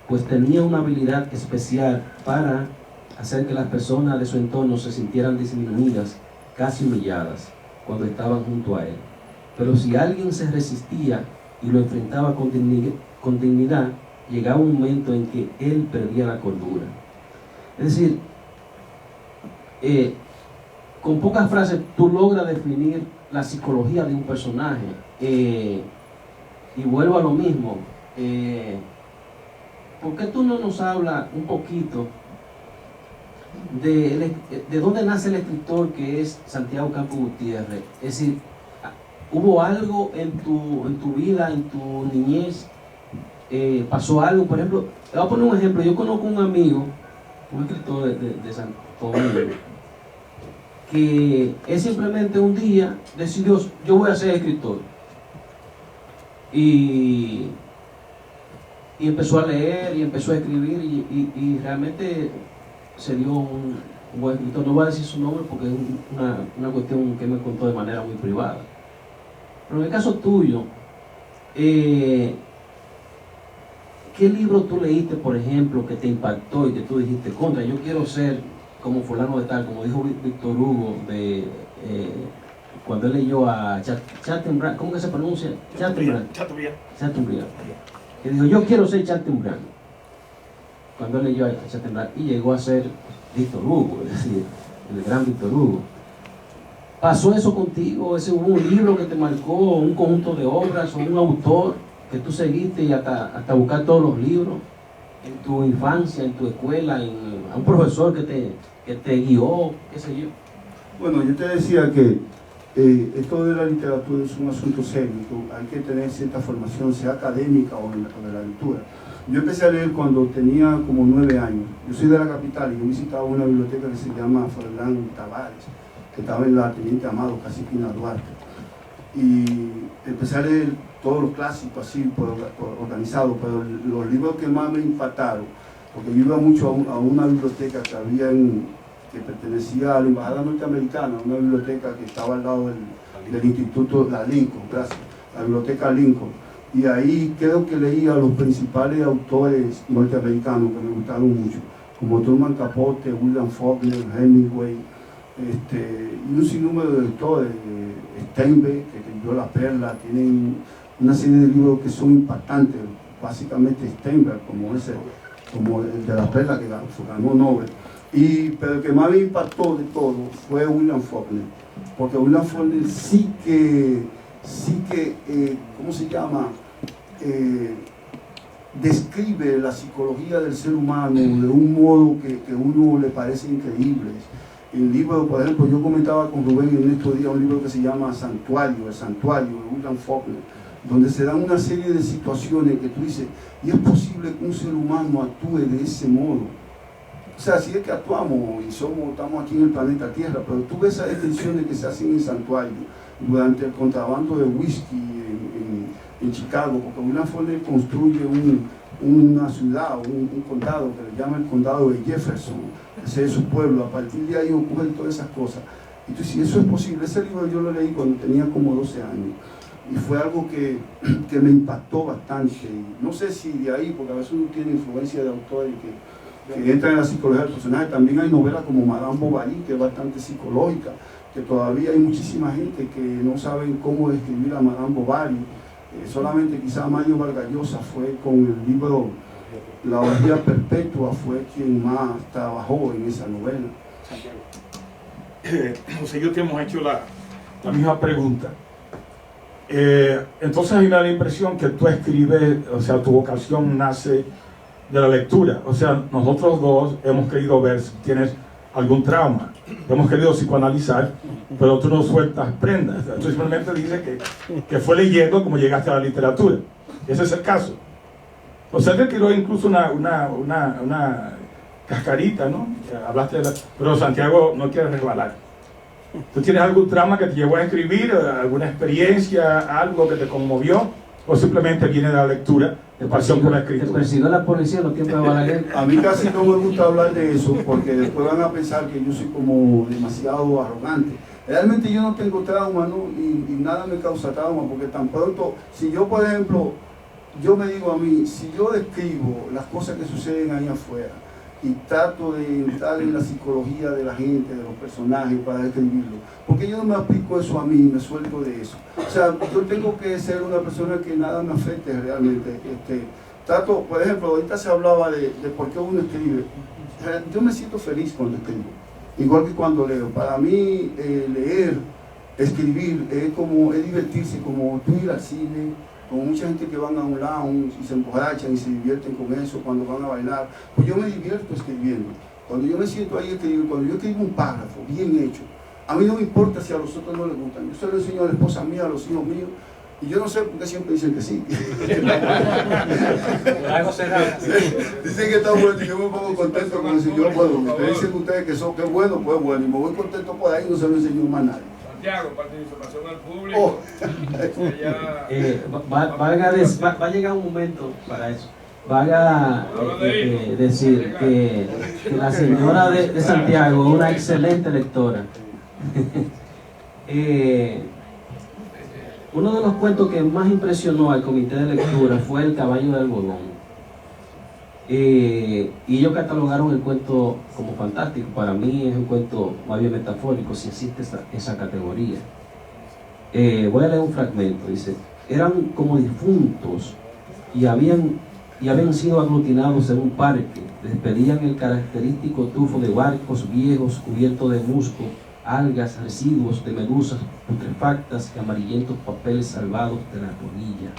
pues tenía una habilidad especial para hacer que las personas de su entorno se sintieran disminuidas, casi humilladas, cuando estaban junto a él. Pero si alguien se resistía y lo enfrentaba con dignidad, llegaba un momento en que él perdía la cordura. Es decir, con pocas frases tú logras definir la psicología de un personaje. Y vuelvo a lo mismo. ¿Por qué tú no nos hablas un poquito de dónde nace el escritor que es Santiago Campos Gutiérrez? Es decir, ¿hubo algo en tu vida, en tu niñez? ¿Pasó algo? Por ejemplo, te voy a poner un ejemplo. Yo conozco un amigo, un escritor de Santo Domingo, que él simplemente un día decidió: yo voy a ser escritor. Y empezó a leer y empezó a escribir y realmente se dio un buen escritor. No voy a decir su nombre porque es una cuestión que me contó de manera muy privada. Pero en el caso tuyo, ¿qué libro tú leíste, por ejemplo, que te impactó y que tú dijiste: contra, yo quiero ser como fulano de tal, como dijo Víctor Hugo, cuando él leyó a Chateaubriand, ¿cómo que se pronuncia? Chateaubriand. Que dijo: yo quiero ser Chateaubriand. Cuando él leyó a Chateaubriand y llegó a ser Víctor Hugo, es decir, el gran Víctor Hugo. ¿Pasó eso contigo? ¿Hubo un libro que te marcó, un conjunto de obras o un autor que tú seguiste y hasta buscar todos los libros en tu infancia, en tu escuela, a un profesor que te guió, qué sé yo? Bueno, yo te decía que esto de la literatura es un asunto serio. Hay que tener cierta formación, sea académica o de la lectura. Yo empecé a leer cuando tenía como 9 años. Yo soy de la capital y yo visitaba una biblioteca que se llama Fernán Tavares, que estaba en la Teniente Amado, casi esquina Duarte. Y empecé a leer todos los clásicos así, organizados, pero los libros que más me impactaron, porque yo iba mucho a una biblioteca que había que pertenecía a la Embajada Norteamericana, una biblioteca que estaba al lado del Instituto, la Lincoln, gracias, la Biblioteca Lincoln. Y ahí creo que leí a los principales autores norteamericanos que me gustaron mucho, como Truman Capote, William Faulkner, Hemingway, y un sinnúmero de autores, Steinbeck, que escribió La Perla. Tienen una serie de libros que son impactantes, básicamente Steinbeck, como el de La Perla, que ganó Nobel. Pero el que más me impactó de todo fue William Faulkner, porque William Faulkner sí que ¿cómo se llama? Describe la psicología del ser humano de un modo que a uno le parece increíble. El libro, por ejemplo, yo comentaba con Rubén en estos días un libro que se llama Santuario, el Santuario de William Faulkner, donde se dan una serie de situaciones que tú dices: ¿y es posible que un ser humano actúe de ese modo? O sea, si es que actuamos y estamos aquí en el planeta Tierra, pero tú ves esas descripciones que se hacen en Santuario durante el contrabando de whisky en Chicago, porque William Faulkner construye una ciudad, un condado que le llama el condado de Jefferson, ese es su pueblo. A partir de ahí ocurren todas esas cosas. Entonces, si eso es posible, ese libro yo lo leí cuando tenía como 12 años y fue algo que me impactó bastante. No sé si de ahí, porque a veces uno tiene influencia de autores que entran en la psicología del personaje. También hay novelas como Madame Bovary, que es bastante psicológica, que todavía hay muchísima gente que no saben cómo describir a Madame Bovary. Solamente quizá Mario Vargas Llosa fue con el libro La orgía perpetua, fue quien más trabajó en esa novela. José, yo te hemos hecho la misma pregunta. Entonces a mí me da la impresión que tú escribes, o sea, tu vocación nace de la lectura. O sea, nosotros dos hemos querido ver si tienes algún trauma, hemos querido psicoanalizar, pero tú no sueltas prendas. Tú simplemente dices que fue leyendo como llegaste a la literatura. Ese es el caso. O sea, te tiró incluso una cascarita, ¿no? Hablaste pero Santiago no quiere resbalar. ¿Tú tienes algún trauma que te llevó a escribir, alguna experiencia, algo que te conmovió, o simplemente viene de la lectura, de pasión por la escritura? ¿Te persiguió la policía en los tiempos de Balaguer? A mí casi no me gusta hablar de eso, porque después van a pensar que yo soy como demasiado arrogante. Realmente yo no tengo trauma, ¿no? Y nada me causa trauma, porque tan pronto, si yo, por ejemplo, yo me digo a mí, si yo describo las cosas que suceden ahí afuera, y trato de entrar en la psicología de la gente, de los personajes para describirlo, porque yo no me aplico eso a mí, me suelto de eso. O sea, yo tengo que ser una persona que nada me afecte realmente. Trato, por ejemplo, ahorita se hablaba de por qué uno escribe. Yo me siento feliz cuando escribo, igual que cuando leo. Para mí leer, escribir, es divertirse, como tú ir al cine, con mucha gente que van a un lounge y se emborrachan y se divierten con eso cuando van a bailar. Pues yo me divierto escribiendo. Cuando yo me siento ahí a escribir, cuando yo escribo un párrafo bien hecho, a mí no me importa si a los otros no les gustan. Yo se lo enseño a la esposa mía, a los hijos míos, y yo no sé por qué siempre dicen que sí. Dicen que está bueno y yo me pongo contento con el Señor. Bueno, me dicen ustedes que es bueno, pues bueno, y me voy contento por ahí y no se lo enseño más a nadie. Santiago, participación al público. Va a llegar un momento para eso. Vaga decir que la señora de Santiago es una excelente lectora. Uno de los cuentos que más impresionó al comité de lectura fue El caballo de algodón. Y ellos catalogaron el cuento como fantástico. Para mí es un cuento más bien metafórico, si existe esa categoría. Voy a leer un fragmento. Dice: eran como difuntos y habían sido aglutinados en un parque. Despedían el característico tufo de barcos viejos cubiertos de musgo, algas, residuos de medusas putrefactas y amarillentos papeles salvados de la torrilla.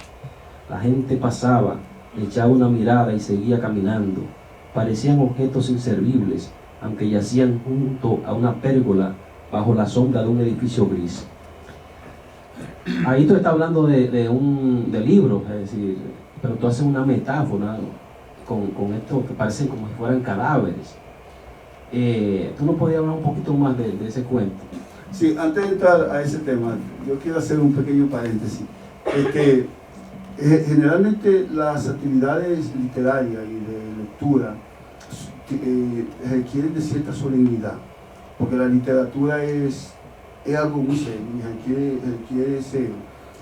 La gente pasaba, echaba una mirada y seguía caminando. Parecían objetos inservibles, aunque yacían junto a una pérgola bajo la sombra de un edificio gris. Ahí tú estás hablando de libros, es decir, pero tú haces una metáfora con esto que parecen como si fueran cadáveres. ¿Tú no podías hablar un poquito más de ese cuento? Sí, antes de entrar a ese tema, yo quiero hacer un pequeño paréntesis. Generalmente las actividades literarias y de lectura requieren de cierta solemnidad, porque la literatura es algo muy serio y requiere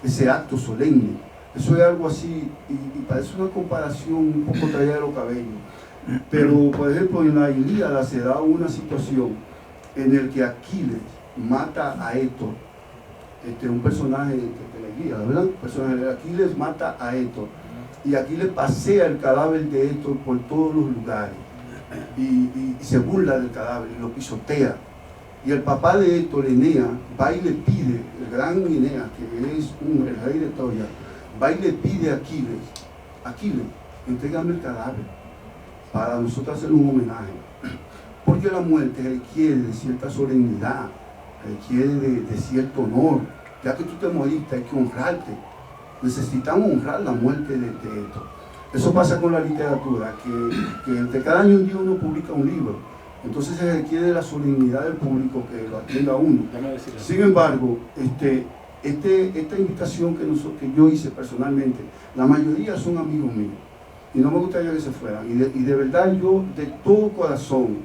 ese acto solemne. Eso es algo así, y parece una comparación un poco traída de los cabellos. Pero, por ejemplo, en la Ilíada se da una situación en el que Aquiles mata a Héctor, un personaje de la Ilíada, ¿verdad? Aquiles mata a Héctor, y Aquiles pasea el cadáver de Héctor por todos los lugares, y se burla del cadáver, y lo pisotea. Y el papá de Héctor, Eneas, va y le pide, el gran Eneas, que es el rey de Troya, va y le pide a Aquiles, entrégame el cadáver para nosotros hacer un homenaje, porque la muerte requiere de cierta solemnidad, requiere de cierto honor. Ya que tú te moriste, hay que honrarte. Necesitamos honrar la muerte de esto. Eso pasa con la literatura, que entre cada año un día uno publica un libro, entonces se requiere de la solemnidad del público que lo atienda a uno. Sin embargo, esta invitación que yo hice personalmente, la mayoría son amigos míos y no me gustaría que se fueran, y de verdad yo de todo corazón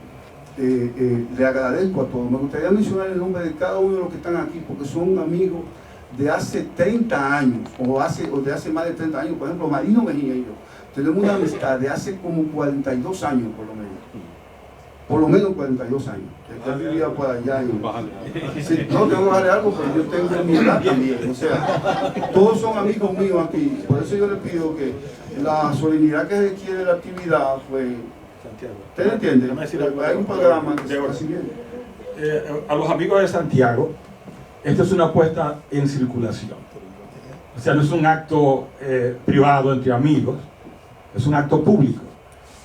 le agradezco a todos. Me gustaría mencionar el nombre de cada uno de los que están aquí porque son amigos de hace 30 años o de hace más de 30 años. Por ejemplo, Marino Mejía y yo tenemos una amistad de hace como 42 años por lo menos 42 años. Él vivía por allá. Sí, no, tengo que darle algo, pero yo tengo mi edad también. O sea, todos son amigos míos aquí. Por eso yo le pido que la solemnidad que requiere la actividad, pues, ¿usted entiende? Hay un programa que se va siguiendo. A los amigos de Santiago, esta es una puesta en circulación. O sea, no es un acto privado entre amigos, es un acto público.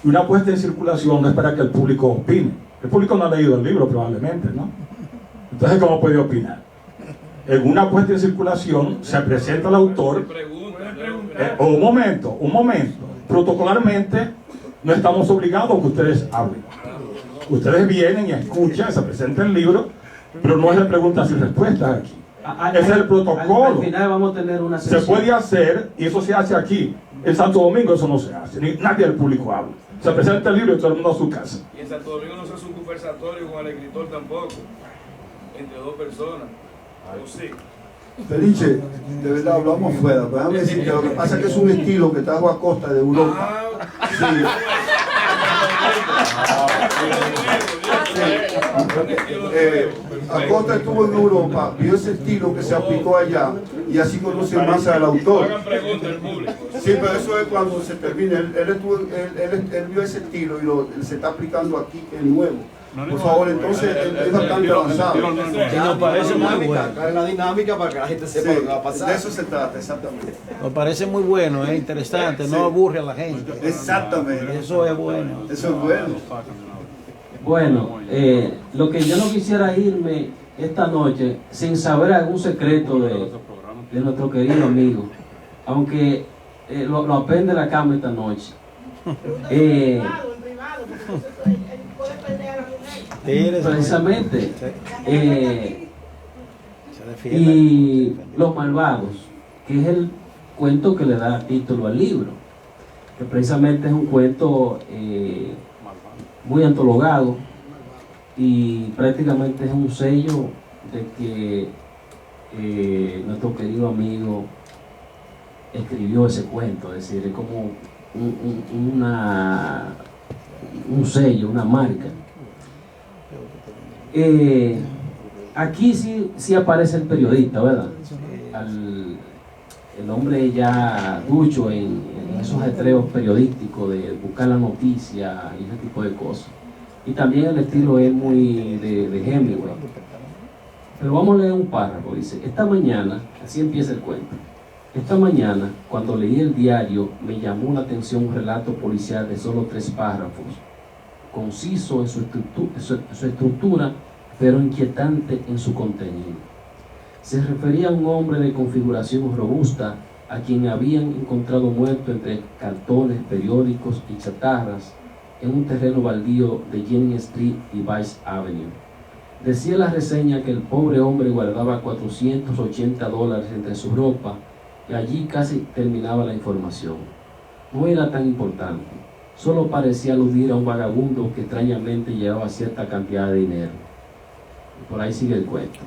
Y una puesta en circulación no es para que el público opine. El público no ha leído el libro probablemente, ¿no? Entonces, ¿cómo puede opinar? En una puesta en circulación se presenta el autor. Un momento. Protocolarmente no estamos obligados a que ustedes hablen. Ustedes vienen y escuchan, se presenta el libro, pero no es de preguntas y respuestas aquí. Ese es el protocolo. Al final vamos a tener una sesión. Se puede hacer, y eso se hace aquí. En Santo Domingo eso no se hace, nadie del público habla. Se presenta el libro y todo el mundo a su casa. Y en Santo Domingo no se hace un conversatorio con el escritor tampoco, entre dos personas. ¿O sí? Felice, de verdad hablamos fuera, pero déjame decirte, lo que pasa es que es un estilo que trajo a costa de Europa. Sí. Acosta estuvo en Europa, vio ese estilo que se aplicó allá y así conoce más al autor. Hagan preguntas al público. Sí, pero eso es cuando se termine. Él vio ese estilo y se está aplicando aquí, que es nuevo. Por favor, entonces es bastante avanzado. Y nos parece muy bueno. La dinámica para que la gente sepa lo que va a pasar. De eso se trata, exactamente. Nos parece muy bueno, es interesante, no aburre a la gente. Exactamente. Eso es bueno. Eso es bueno. Bueno, lo que yo no quisiera irme esta noche sin saber algún secreto de nuestro querido amigo, aunque lo aprende la cama esta noche. Precisamente. Y Los Malvados, que es el cuento que le da título al libro, que precisamente es un cuento muy antologado y prácticamente es un sello de que nuestro querido amigo escribió ese cuento, es decir, es como un sello, una marca. Aquí sí aparece el periodista, ¿verdad? El hombre ya ducho en esos estreos periodísticos de buscar la noticia y ese tipo de cosas. Y también el estilo es muy de Hemingway. Pero vamos a leer un párrafo, dice: esta mañana, así empieza el cuento. Esta mañana, cuando leí el diario, me llamó la atención un relato policial de solo 3 párrafos, conciso en su estructura, pero inquietante en su contenido. Se refería a un hombre de configuración robusta a quien habían encontrado muerto entre cartones, periódicos y chatarras en un terreno baldío de Jenny Street y Vice Avenue. Decía la reseña que el pobre hombre guardaba $480 entre su ropa y allí casi terminaba la información. No era tan importante, solo parecía aludir a un vagabundo que extrañamente llevaba cierta cantidad de dinero. Y por ahí sigue el cuento.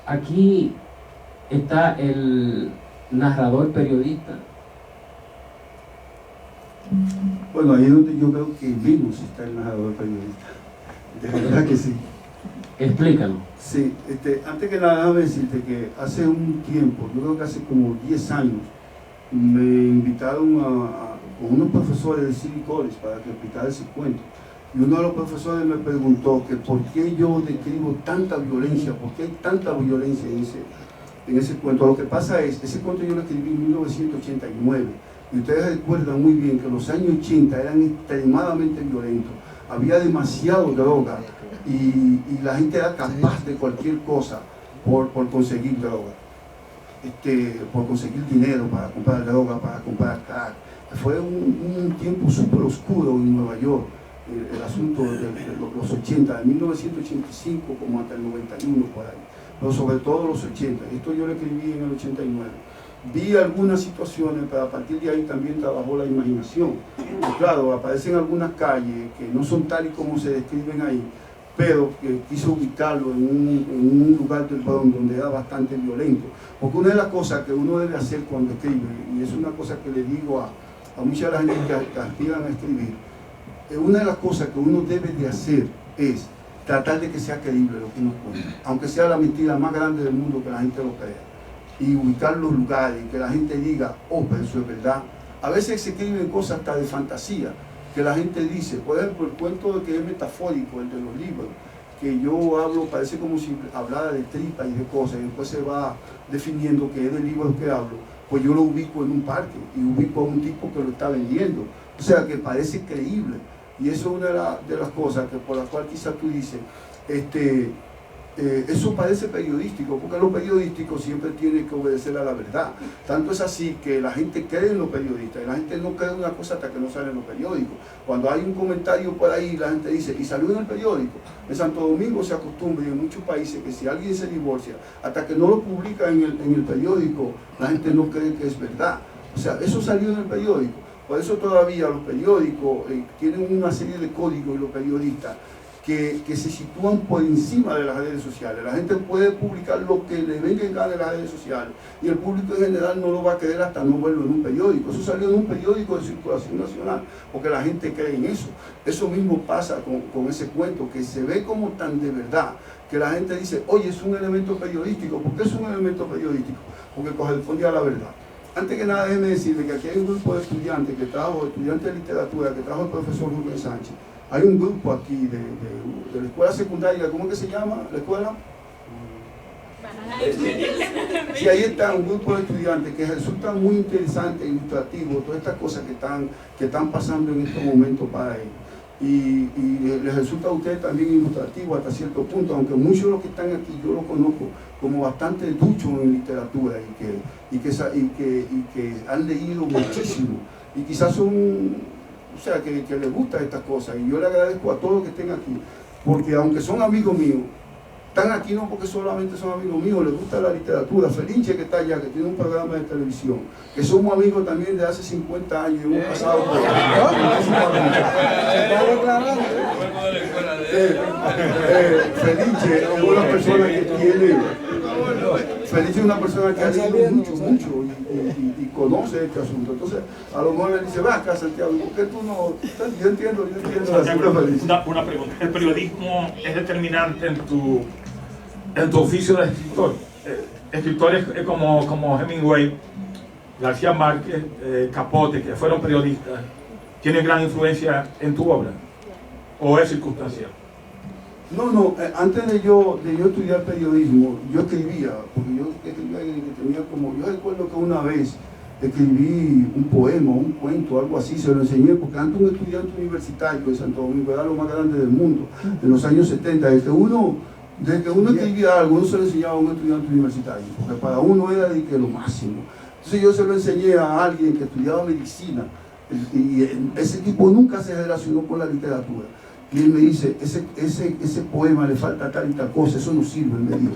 Aquí está el narrador periodista. Bueno, ahí es donde yo creo que Venus está el narrador periodista. De verdad que sí. Explícalo. Sí, antes que nada, déjame decirte que hace un tiempo, yo creo que hace como 10 años, me invitaron con unos profesores de City College para que explicara ese cuento. Y uno de los profesores me preguntó que por qué yo describo tanta violencia, por qué hay tanta violencia en ese cuento. Lo que pasa es, ese cuento yo lo escribí en 1989. Y ustedes recuerdan muy bien que los años 80 eran extremadamente violentos. Había demasiado droga y la gente era capaz de cualquier cosa por conseguir droga. Por conseguir dinero para comprar droga, para comprar crack. Fue un tiempo súper oscuro en Nueva York. el asunto de los 80, de 1985 como hasta el 91 por ahí, pero sobre todo los 80. Esto yo lo escribí en el 89. Vi algunas situaciones, pero a partir de ahí también trabajó la imaginación. Y claro, aparecen algunas calles que no son tal y como se describen ahí, pero que quiso ubicarlo en un lugar del Bronx donde era bastante violento. Porque una de las cosas que uno debe hacer cuando escribe, y es una cosa que le digo a mucha de la gente que aspiran a escribir, una de las cosas que uno debe de hacer es tratar de que sea creíble lo que uno cuenta, aunque sea la mentira más grande del mundo, que la gente lo crea, y ubicar los lugares, y que la gente diga, oh, pero eso es verdad. A veces se escriben cosas hasta de fantasía, que la gente dice, por ejemplo, el cuento de que es metafórico, el de los libros, que yo hablo, parece como si hablara de tripas y de cosas, y después se va definiendo que es del libro que hablo, pues yo lo ubico en un parque, y ubico a un tipo que lo está vendiendo, o sea, que parece creíble. Y eso es una de las cosas que por la cual quizás tú dices, eso parece periodístico, porque lo periodístico siempre tiene que obedecer a la verdad. Tanto es así que la gente cree en los periodistas, y la gente no cree una cosa hasta que no sale en los periódicos. Cuando hay un comentario por ahí, la gente dice, y salió en el periódico. En Santo Domingo se acostumbra, y en muchos países, que si alguien se divorcia, hasta que no lo publica en el periódico, la gente no cree que es verdad. O sea, eso salió en el periódico. Por eso todavía los periódicos tienen una serie de códigos, y los periodistas que se sitúan por encima de las redes sociales. La gente puede publicar lo que le venga en gana de las redes sociales, y el público en general no lo va a creer hasta no verlo en un periódico. Eso salió en un periódico de circulación nacional, porque la gente cree en eso. Eso mismo pasa con ese cuento, que se ve como tan de verdad, que la gente dice, oye, es un elemento periodístico. ¿Por qué es un elemento periodístico? Porque corresponde a la verdad. Antes que nada, déjeme decirle que aquí hay un grupo de estudiantes estudiantes de literatura, que trajo el profesor Rubén Sánchez. Hay un grupo aquí de la escuela secundaria, ¿cómo es que se llama la escuela? Sí, ahí está un grupo de estudiantes que resultan muy interesantes, ilustrativos, todas estas cosas que están pasando en estos momentos para ellos. Y les resulta a ustedes también ilustrativo hasta cierto punto, aunque muchos de los que están aquí yo los conozco como bastante duchos en literatura, y que han leído muchísimo, y quizás son, o sea, que les gusta estas cosas, y yo le agradezco a todos los que estén aquí, porque aunque son amigos míos, están aquí no porque solamente son amigos míos, les gusta la literatura. Felinche, que está allá, que tiene un programa de televisión, que somos amigos también de hace 50 años, y hemos pasado por... Felinche es una persona que tiene... Felinche es una persona que ha leído mucho, y conoce este asunto. Entonces, a lo mejor le dice, va acá, Santiago, ¿por qué tú no...? Yo entiendo una pregunta. ¿El periodismo es determinante en tu oficio de escritor? Escritores como Hemingway, García Márquez, Capote, que fueron periodistas, ¿tienen gran influencia en tu obra? ¿O es circunstancial? No, antes de yo estudiar periodismo, yo escribía, porque yo escribía que tenía como, yo recuerdo que una vez escribí un poema, un cuento, algo así, se lo enseñé, porque antes un estudiante universitario de Santo Domingo era lo más grande del mundo, en los años 70, desde que uno escribía algo, uno se lo enseñaba a un estudiante universitario, porque para uno era de que lo máximo. Entonces yo se lo enseñé a alguien que estudiaba medicina, y ese tipo nunca se relacionó con la literatura. Y él me dice, ese poema le falta tal y tal cosa, eso no sirve, me dijo.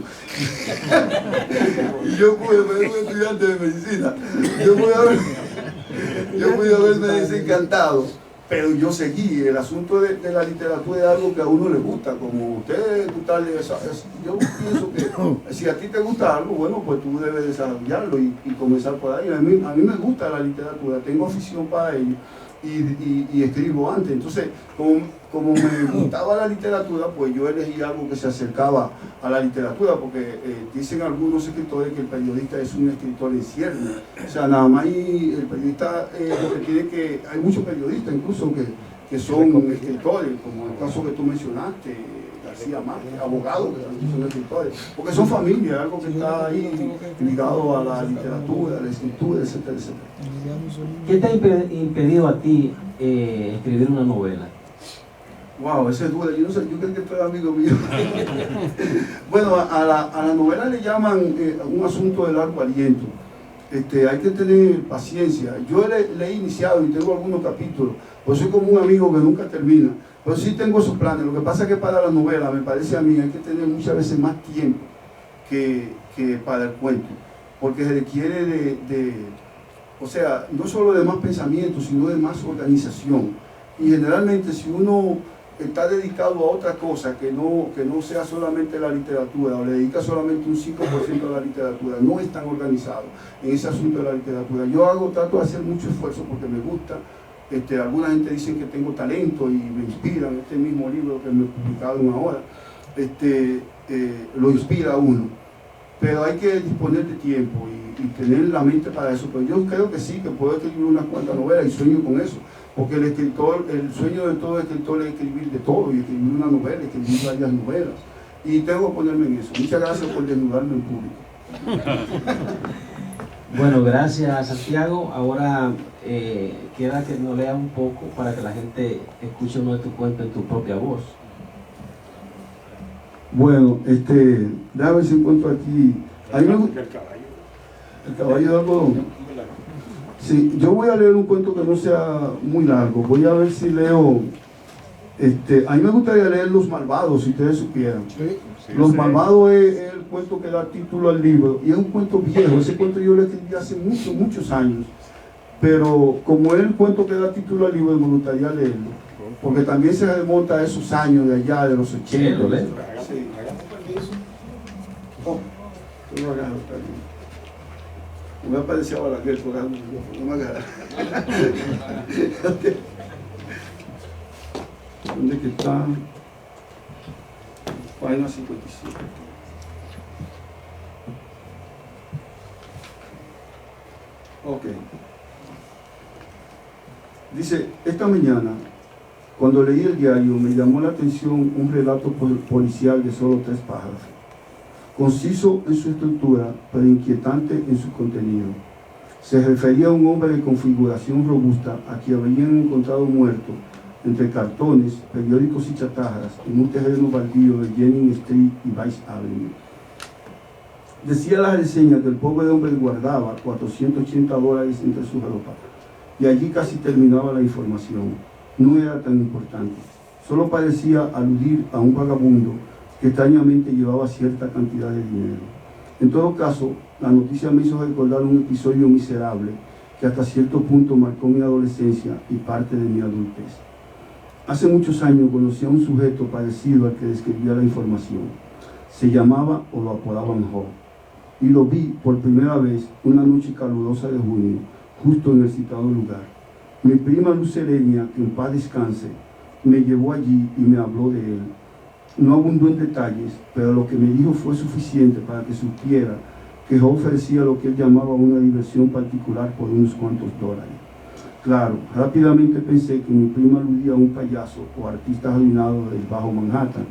Y yo pude ver un estudiante de medicina, yo pude haberme desencantado, pero yo seguí. El asunto de la literatura es algo que a uno le gusta, como usted, yo pienso que si a ti te gusta algo, bueno, pues tú debes desarrollarlo y comenzar por ahí. A mí me gusta la literatura, tengo afición para ello. Y escribo antes. Entonces, como me gustaba la literatura, pues yo elegí algo que se acercaba a la literatura, porque dicen algunos escritores que el periodista es un escritor en cierne. O sea, nada más el periodista, lo que tiene que... Hay muchos periodistas incluso que son escritores, como el caso que tú mencionaste, García Márquez, abogados que también son escritores, porque son familia, algo que está ahí ligado a la literatura, a la escritura, etcétera, etcétera. ¿Qué te ha impedido a ti escribir una novela? Wow, ese es duro. Yo no sé, yo creo que tú eres amigo mío. Bueno, a la novela le llaman un asunto de largo aliento. hay que tener paciencia. Yo le he iniciado y tengo algunos capítulos, pues soy como un amigo que nunca termina, pero sí tengo esos planes. Lo que pasa es que para la novela, me parece a mí, hay que tener muchas veces más tiempo que para el cuento, porque se requiere o sea, no solo de más pensamiento, sino de más organización. Y generalmente si uno está dedicado a otra cosa que no sea solamente la literatura, o le dedica solamente un 5% a la literatura, no es tan organizado en ese asunto de la literatura. Yo trato de hacer mucho esfuerzo porque me gusta. Alguna gente dice que tengo talento y me inspiran. Este mismo libro que me he publicado una hora, lo inspira a uno. Pero hay que disponer de tiempo y tener la mente para eso. Pero yo creo que sí, que puedo escribir unas cuantas novelas y sueño con eso. Porque el sueño de todo escritor es escribir de todo, y escribir una novela, escribir varias novelas. Y tengo que ponerme en eso. Muchas gracias por desnudarme en público. Bueno, gracias Santiago. Ahora queda que nos lea un poco para que la gente escuche uno de tus cuentos en tu propia voz. Bueno, déjame ver si encuentro aquí. El caballo de algodón. Sí, yo voy a leer un cuento que no sea muy largo. Voy a ver si leo. A mí me gustaría leer Los Malvados, si ustedes supieran. Los Malvados es el cuento que da título al libro. Y es un cuento viejo. Ese cuento yo lo escribí hace muchos años. Pero como es el cuento que da título al libro, me gustaría leerlo. Porque también se remonta a esos años de allá, de los 80. Sí. Oh, tú lo agarras, está bien. Me aparecía Balaguer por algo, no me agarra. ¿Dónde es que está? Página 57. Ok. Dice, esta mañana, cuando leí el diario, me llamó la atención un relato policial de solo 3 páginas. Conciso en su estructura, pero inquietante en su contenido. Se refería a un hombre de configuración robusta a quien habían encontrado muerto entre cartones, periódicos y chatarras en un terreno baldío de Jennings Street y Vice Avenue. Decía la reseña que el pobre hombre guardaba $480 entre su ropa, y allí casi terminaba la información. No era tan importante, solo parecía aludir a un vagabundo que extrañamente llevaba cierta cantidad de dinero. En todo caso, la noticia me hizo recordar un episodio miserable que hasta cierto punto marcó mi adolescencia y parte de mi adultez. Hace muchos años conocí a un sujeto parecido al que describía la información. Se llamaba o lo apodaban Joe, y lo vi por primera vez una noche calurosa de junio, justo en el citado lugar. Mi prima Lucereña, que en paz descanse, me llevó allí y me habló de él. No abundó en detalles, pero lo que me dijo fue suficiente para que supiera que Joe ofrecía lo que él llamaba una diversión particular por unos cuantos dólares. Claro, rápidamente pensé que mi prima aludía a un payaso o artista arruinado del Bajo Manhattan.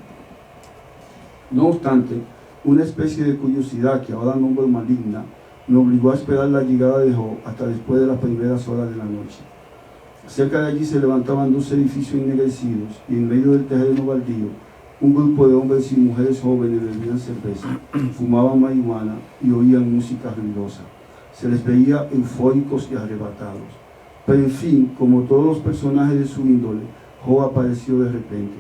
No obstante, una especie de curiosidad que ahora nombro maligna me obligó a esperar la llegada de Joe hasta después de las primeras horas de la noche. Cerca de allí se levantaban 2 edificios ennegrecidos y en medio del terreno baldío un grupo de hombres y mujeres jóvenes bebían cerveza, fumaban marihuana y oían música ruidosa. Se les veía eufóricos y arrebatados. Pero en fin, como todos los personajes de su índole, Joe apareció de repente.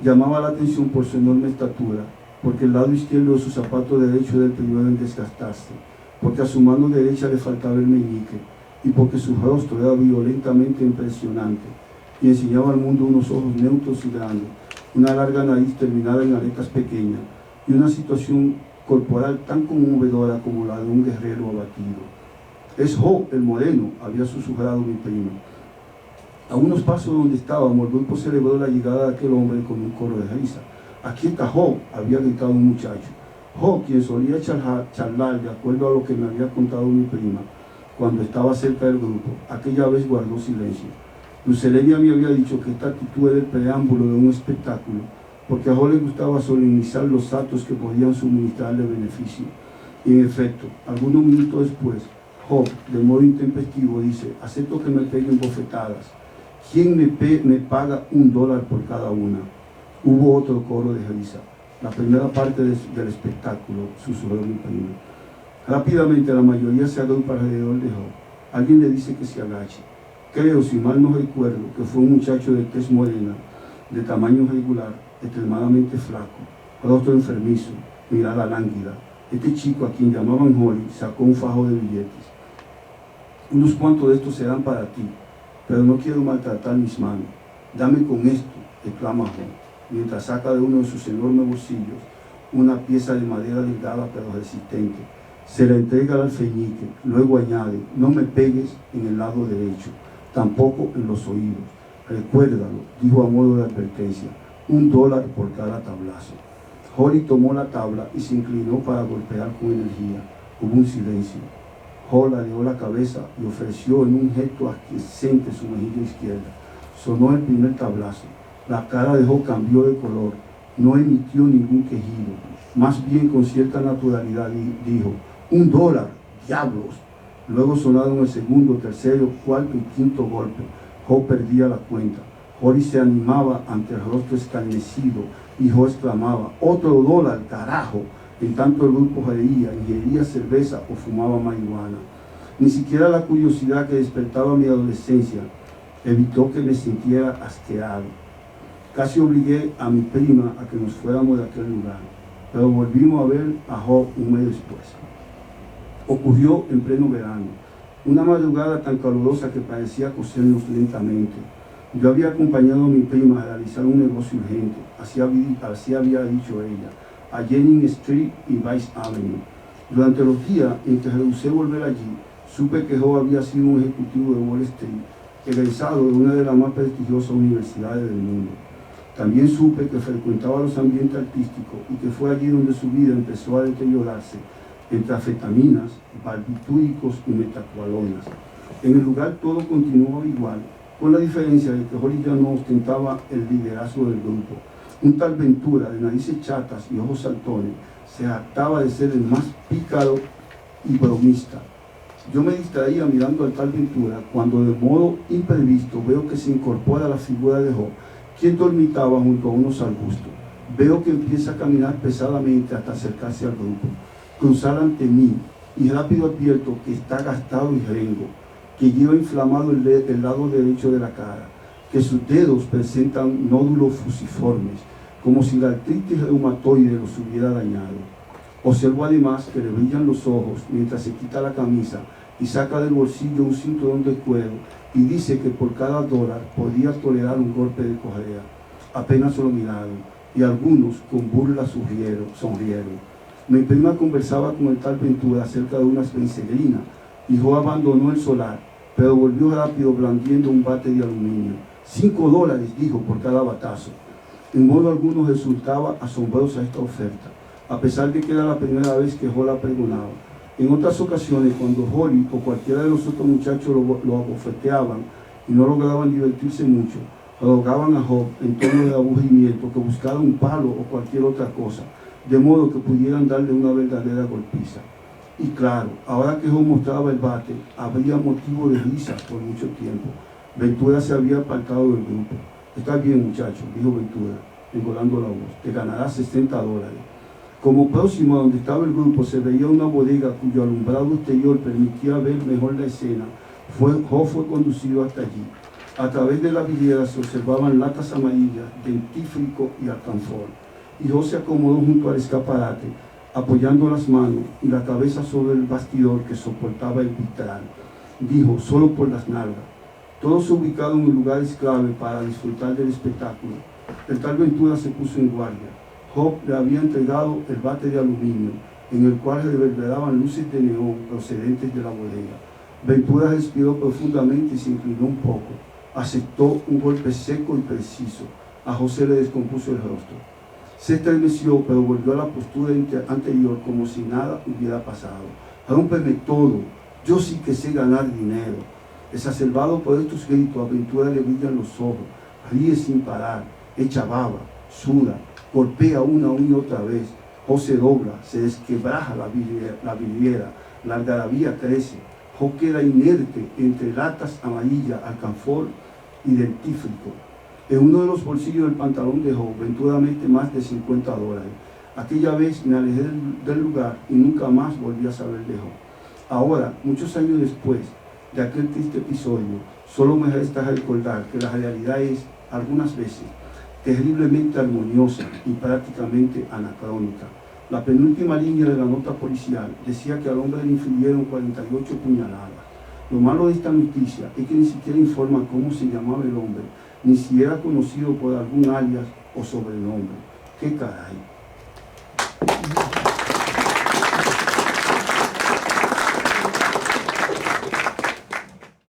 Llamaba la atención por su enorme estatura, porque el lado izquierdo de su zapato derecho era el primero en desgastarse, porque a su mano derecha le faltaba el meñique, y porque su rostro era violentamente impresionante, y enseñaba al mundo unos ojos neutros y grandes, una larga nariz terminada en aletas pequeñas, y una situación corporal tan conmovedora como la de un guerrero abatido. «Es Joe, el moreno», había susurrado mi prima. A unos pasos de donde estábamos, el grupo celebró la llegada de aquel hombre con un coro de risa. «Aquí está Joe», había gritado un muchacho. Joe, quien solía charlar de acuerdo a lo que me había contado mi prima, cuando estaba cerca del grupo, aquella vez guardó silencio. Lucereña me había dicho que esta actitud era el preámbulo de un espectáculo, porque a Joe le gustaba solemnizar los actos que podían suministrarle beneficio. Y en efecto, algunos minutos después, Joe, de modo intempestivo, dice: «Acepto que me peguen bofetadas. ¿Quién me paga $1 por cada una?». Hubo otro coro de risa. La primera parte del espectáculo, susurró mi prima. Rápidamente la mayoría se agrupa alrededor de Job. Alguien le dice que se agache. Creo, si mal no recuerdo, que fue un muchacho de tez morena, de tamaño regular, extremadamente flaco, rostro enfermizo, mirada lánguida. Este chico, a quien llamaban Holly, sacó un fajo de billetes. Unos cuantos de estos serán para ti, pero no quiero maltratar mis manos. Dame con esto, exclama Job, mientras saca de uno de sus enormes bolsillos una pieza de madera delgada pero resistente. Se la entrega al alfeñique, luego añade: no me pegues en el lado derecho, tampoco en los oídos. Recuérdalo, dijo a modo de advertencia, $1 por cada tablazo. Holly tomó la tabla y se inclinó para golpear con energía. Hubo un silencio. Job ladeó la cabeza y ofreció en un gesto aquiescente su mejilla izquierda. Sonó el primer tablazo. La cara de Job cambió de color. No emitió ningún quejido. Más bien, con cierta naturalidad, dijo: $1, diablos. Luego sonaron el segundo, tercero, cuarto y quinto golpe. Job perdía la cuenta. Holly se animaba ante el rostro escarnecido y Job exclamaba: $1, carajo. En tanto el grupo reía, ingería cerveza o fumaba marihuana. Ni siquiera la curiosidad que despertaba mi adolescencia evitó que me sintiera asqueado. Casi obligué a mi prima a que nos fuéramos de aquel lugar, pero volvimos a ver a Job un mes después. Ocurrió en pleno verano, una madrugada tan calurosa que parecía cosernos lentamente. Yo había acompañado a mi prima a realizar un negocio urgente, así había dicho ella, a Jennings Street y Vice Avenue. Durante los días en que rehusé volver allí, supe que Job había sido un ejecutivo de Wall Street, egresado de una de las más prestigiosas universidades del mundo. También supe que frecuentaba los ambientes artísticos y que fue allí donde su vida empezó a deteriorarse entre anfetaminas, barbitúricos y metacualonas. En el lugar todo continuó igual, con la diferencia de que Holly ya no ostentaba el liderazgo del grupo. Un tal Ventura, de narices chatas y ojos saltones, se jactaba de ser el más pícaro y bromista. Yo me distraía mirando al tal Ventura cuando de modo imprevisto veo que se incorpora la figura de Job, quien dormitaba junto a unos arbustos. Veo que empieza a caminar pesadamente hasta acercarse al grupo, cruzar ante mí, y rápido advierto que está gastado y rengo, que lleva inflamado el lado derecho de la cara, que sus dedos presentan nódulos fusiformes, como si la artritis reumatoide los hubiera dañado. Observo además que le brillan los ojos mientras se quita la camisa y saca del bolsillo un cinturón de cuero y dice que por cada $1 podía tolerar un golpe de correa. Apenas lo miraron y algunos con burla sonrieron. Mi prima conversaba con el tal Ventura acerca de unas penicilinas y Job abandonó el solar, pero volvió rápido blandiendo un bate de aluminio. $5, dijo, por cada batazo. En modo alguno resultaba asombrosa esta oferta, a pesar de que era la primera vez que Job la pregonaba. En otras ocasiones, cuando Holly o cualquiera de los otros muchachos lo abofeteaban y no lograban divertirse mucho, rogaban a Job en tono de aburrimiento que buscara un palo o cualquier otra cosa, de modo que pudieran darle una verdadera golpiza. Y claro, ahora que Job mostraba el bate, habría motivo de risa por mucho tiempo. Ventura se había apartado del grupo. Está bien, muchacho, dijo Ventura, engolando la voz, te ganarás $60. Como próximo a donde estaba el grupo se veía una bodega cuyo alumbrado exterior permitía ver mejor la escena. Job fue conducido hasta allí. A través de la vidriera se observaban latas amarillas, dentífrico y alcanfor. Y Job se acomodó junto al escaparate, apoyando las manos y la cabeza sobre el bastidor que soportaba el vitral. Dijo, solo por las nalgas. Todos ubicados en lugares clave para disfrutar del espectáculo. El tal Ventura se puso en guardia. Job le había entregado el bate de aluminio, en el cual reverberaban luces de neón procedentes de la bodega. Ventura respiró profundamente y se inclinó un poco. Aceptó un golpe seco y preciso. A José le descompuso el rostro. Se estremeció, pero volvió a la postura anterior como si nada hubiera pasado. Rómpeme todo, yo sí que sé ganar dinero. Exacerbado por estos gritos, a Ventura le brillan los ojos, ríe sin parar, echa baba, suda, golpea una y otra vez. Job se dobla, se desquebraja la vidriera, la algarabía crece. Job queda inerte entre latas amarillas, alcanfor y dentífrico. En uno de los bolsillos del pantalón de Job, Ventura mete más de $50. Aquella vez me alejé del lugar y nunca más volví a saber de Job. Ahora, muchos años después de aquel triste episodio, solo me resta recordar que la realidad es, algunas veces, terriblemente armoniosa y prácticamente anacrónica. La penúltima línea de la nota policial decía que al hombre le infligieron 48 puñaladas. Lo malo de esta noticia es que ni siquiera informa cómo se llamaba el hombre, ni si era conocido por algún alias o sobrenombre. ¡Qué caray!